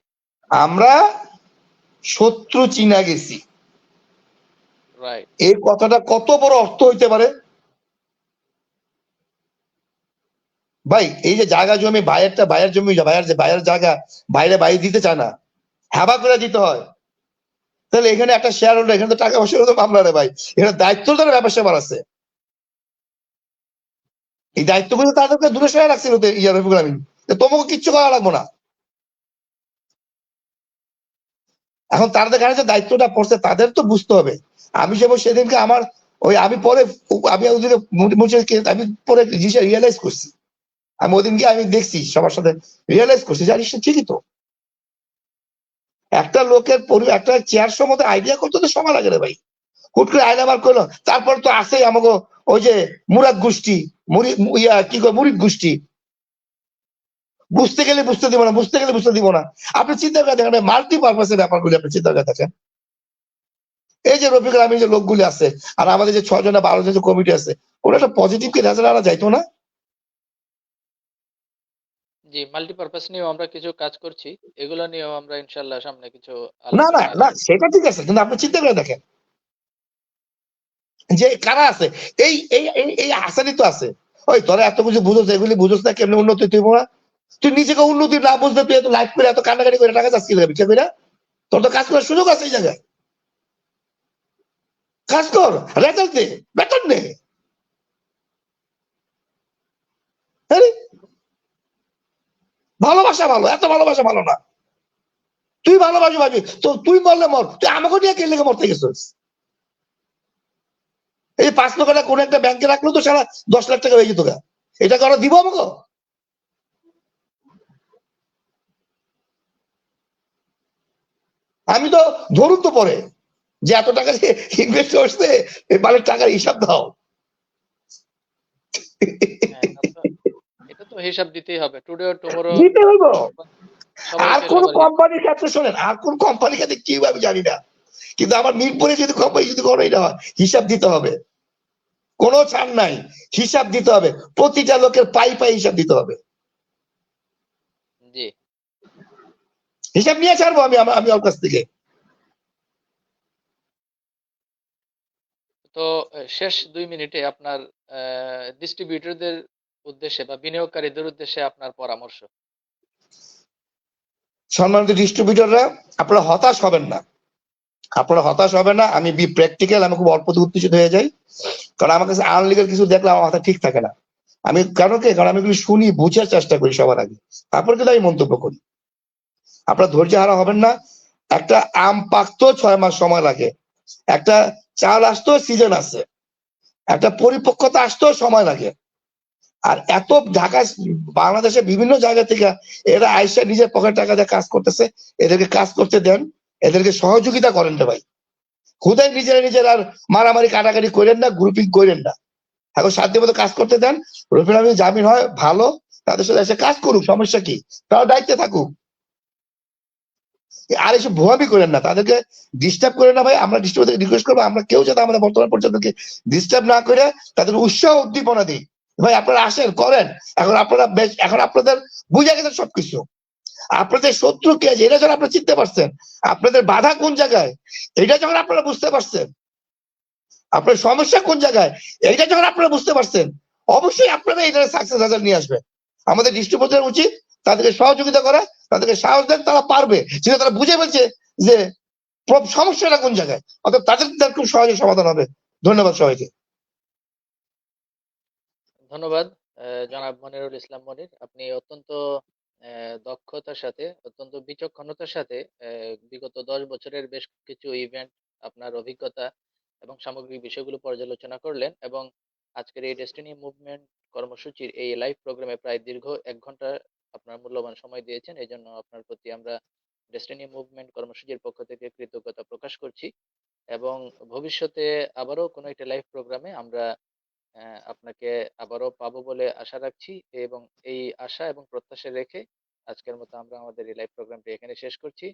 আমরা শত্রু চিনা গেছি। রাইট। এই কথাটা কত বড় অর্থ হইতে পারে ভাই। এই যে জায়গা জমি, ভাইয়ের জমি, ভাইয়ের জায়গা বাইরে বাইরে দিতে চায় না, হ্যাবা করে দিতে হয়। তাহলে এখানে একটা শেয়ার হোল্ডার, এখানে তো টাকা পয়সা তো মামলা রে ভাই, এখানে দায়িত্ব তারা ব্যবসা বাড়াচ্ছে। এই দায়িত্বগুলো তাদেরকে দূরে সরে রাখছিল রফিকুল আমিন, তোমাকে কিচ্ছু করা লাগবো না। এখন তাদের কাছে যে দায়িত্বটা পড়ছে তাদের তো বুঝতে হবে। আমি যেমন সেদিনকে আমার ওই আমি পরে আমি ওদিকে আমি পরে রিয়েলাইজ করছি, আমি ওদিনকে আমি দেখছি সবার সাথে রিয়েলাইজ করছি, জানিস ঠিকই তো, একটা লোকের একটা চেয়ার সম্বন্ধে আইডিয়া করতে তো সময় লাগে রে ভাই। হুট করে আয়না বার করলো, তারপর তো আসেই আমাকে ওই যে মুরাদ গোষ্ঠী, কি কয় মুরিদ গোষ্ঠী, বুঝতে গেলে বুঝতে দিব না, বুঝতে গেলে বুঝতে দিব না। আপনি চিন্তা করে দেখেন মাল্টি পারপাসের ব্যাপারগুলি আপনি চিন্তা করে দেখেন। এই যে রফিকুল আমিন যে লোকগুলি আছে, আর আমাদের যে 6 জন 12 জন যে কমিটি আছে, ওরা একটা পজিটিভ কি রেজাল্ট আনা যাইতো না? জি, মাল্টিপারপাস নিয়েও আমরা কিছু কাজ করছি। এগুলো নিয়েও আমরা ইনশাল্লাহ সামনে কিছু না না আলোচনায় না, আসবো। সেটা ঠিক আছে, কিন্তু আপনি চিন্তা করে দেখেন যে কারা আছে। এই এই এই এই হাসানি তো আছে। ওই তোরা এত কিছু বুঝোস, এগুলি বুঝোস না, কেমনে উন্নতি তুই না? তুই নিজেকে উন্নতি না বুঝতে তুই এত লাইফ করে এত কান্নাকাটি করে টাকা চাচ্ছিস বিচার করে? তোর তো কাজ করার সুযোগ আছে এই জায়গায়, কাজ কর, রেজাল্ট দে, বেতন নে। আরে ভালোবাসা ভালো, এত ভালোবাসা ভালো না। তুই ভালোবাসি ভাবি তো, তুই মরলে মর, তুই আমাকে নিয়ে কে লেগে মরতে গেছিস? এই 5 লক্ষ টাকা কোন একটা ব্যাংকে রাখলো তো সারা 10 লাখ টাকা হয়ে যেত গা। এটা কারো দিব আমাকে? আমি তো ধরুন তো পরে যে এত টাকা যে ইনভেস্ট করছে, এই মালের টাকার হিসাব দাও। হ্যাঁ, এটা তো হিসাব দিতেই হবে। টুডে অর টুমরো দিতে হইব। আর সবাইকে কোন সবার হিসাব। কোম্পানির ক্ষেত্রে শোনেন, আর কোন কোম্পানির ক্ষেত্রে কি আমি জানি না, কিন্তু আমার মিরপুরে যদি কোম্পানি যদি কোনো এটা হয়, হিসাব দিতে হবে। কোনো ছাড় নাই, হিসাব দিতে হবে। প্রতিটা লোকের পাই পাই হিসাব দিতে হবে। জি। হিসাব নিয়ে ছাড়বো আমি আমি ওর কাছ থেকে। তো শেষ 2 মিনিটে আপনার ডিস্ট্রিবিউটরদের উদ্দেশ্যে বা বিনিয়োগকারীদের উদ্দেশ্যে আপনার পরামর্শ। সম্মানিত ডিস্ট্রিবিউটররা, আপনারা হতাশ হবেন না, আপনারা হতাশ হবেন না। আমি বি প্র্যাকটিক্যাল, আমি খুব অল্পতে উত্তেজিত হয়ে যাই, কারণ আমার কাছে আনলিগাল কিছু দেখলে আমার মাথা ঠিক থাকে না। আমি কারণ আমি এগুলো শুনি, বুঝার চেষ্টা করি সবার আগে, তারপর কিন্তু আমি মন্তব্য করি। আপনারা ধৈর্য হারা হবেন না। একটা আম পাকতেও 6 মাস সময় লাগে, একটা চাল আসতেও সিজন আছে, একটা পরিপক্কতা আসতেও সময় লাগে। আর এত ঢাকা বাংলাদেশের বিভিন্ন জায়গা থেকে এরা আইসা নিজের পকেট টাকা দিয়ে কাজ করতেছে, এদেরকে কাজ করতে দেন, এদেরকে সহযোগিতা করেন রে ভাই। খুদাই নিজেরা আর মারামারি কাটাকাটি করেন না, গ্রুপিং করেন না। এখন সাধ্য মতো কাজ করতে দেন। রফিক আমিন জামিন হয় ভালো, তাদের সাথে এসে কাজ করুক, সমস্যা কি? তারা দায়িত্বে থাকুক। আর এসব ভুয়ামি করেন না, তাদেরকে ডিস্টার্ব করেন না ভাই। আমরা ডিস্টার্ব রিকোয়েস্ট করবো, আমরা কেউ যাতে আমাদের বর্তমান পর্যন্তকে ডিস্টার্ব না করে তাদের উৎসাহ উদ্দীপনা দিই। ভাই আপনারা আসেন, করেন। এখন আপনারা বেশ, এখন আপনাদের বুঝে গেছেন সবকিছু। আপনাদের শত্রু কে আছে এটা যখন আপনারা চিনতে পারছেন, আপনাদের বাধা কোন জায়গায় এটা যখন আপনারা বুঝতে পারছেন, আপনার সমস্যা কোন জায়গায় এইটা যখন আপনারা বুঝতে পারছেন, অবশ্যই আপনারা এই ধরনের সাকসেস রেজাল্ট নিয়ে আসবেন। আমাদের ডিস্ট্রিবিউটর উচিত তাদেরকে সহযোগিতা করা, তাদেরকে সাহস দেন, তারা পারবে, যেটা তারা বুঝে ফেলছে যে সমস্যাটা কোন জায়গায়, অর্থাৎ তাদের খুব সহজে সমাধান হবে। ধন্যবাদ সবাইকে। ধন্যবাদ জনাব মনিরুল ইসলাম মনির। আপনি অত্যন্ত দক্ষতার সাথে, অত্যন্ত বিচক্ষণতার সাথে বিগত 10 বছরের বেশ কিছু ইভেন্ট, আপনার অভিজ্ঞতা এবং সামগ্রিক বিষয়গুলো পর্যালোচনা করলেন এবং আজকের এই ডেস্টিনি মুভমেন্ট কর্মসূচির এই লাইভ প্রোগ্রামে প্রায় দীর্ঘ 1 ঘন্টা আপনার মূল্যবান সময় দিয়েছেন। এই জন্য আপনার প্রতি আমরা ডেস্টিনি মুভমেন্ট কর্মসূচির পক্ষ থেকে কৃতজ্ঞতা প্রকাশ করছি এবং ভবিষ্যতে আবারও কোনো একটা লাইভ প্রোগ্রামে আমরা আপনাকে আবারও পাবো বলে আশা রাখছি এবং এই আশা এবং প্রত্যাশা রেখে আজকের মতো আমরা আমাদের এই লাইভ প্রোগ্রামটি এখানে শেষ করছি।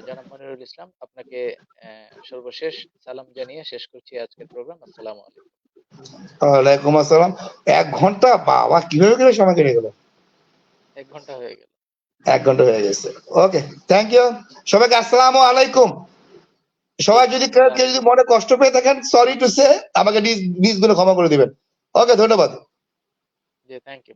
জনাব মনিরুল ইসলাম, আপনাকে সর্বশেষ সালাম জানিয়ে শেষ করছি আজকের প্রোগ্রাম। আসসালামু আলাইকুম। ওয়ালাইকুম আসসালাম। 1 ঘন্টা, বাবা কিভাবে করে সময় কেটে গেল! 1 ঘন্টা হয়ে গেল। 1 ঘন্টা হয়ে গেছে। ওকে, থ্যাংক ইউ সবাইকে। আসসালামু আলাইকুম। জি, সবাই যদি কেউ যদি মনে কষ্ট পেয়ে থাকেন, সরি টু সে, আমাকে নিজ নিজ গুলো ক্ষমা করে দিবেন। ওকে, ধন্যবাদ। জি, থ্যাংক ইউ।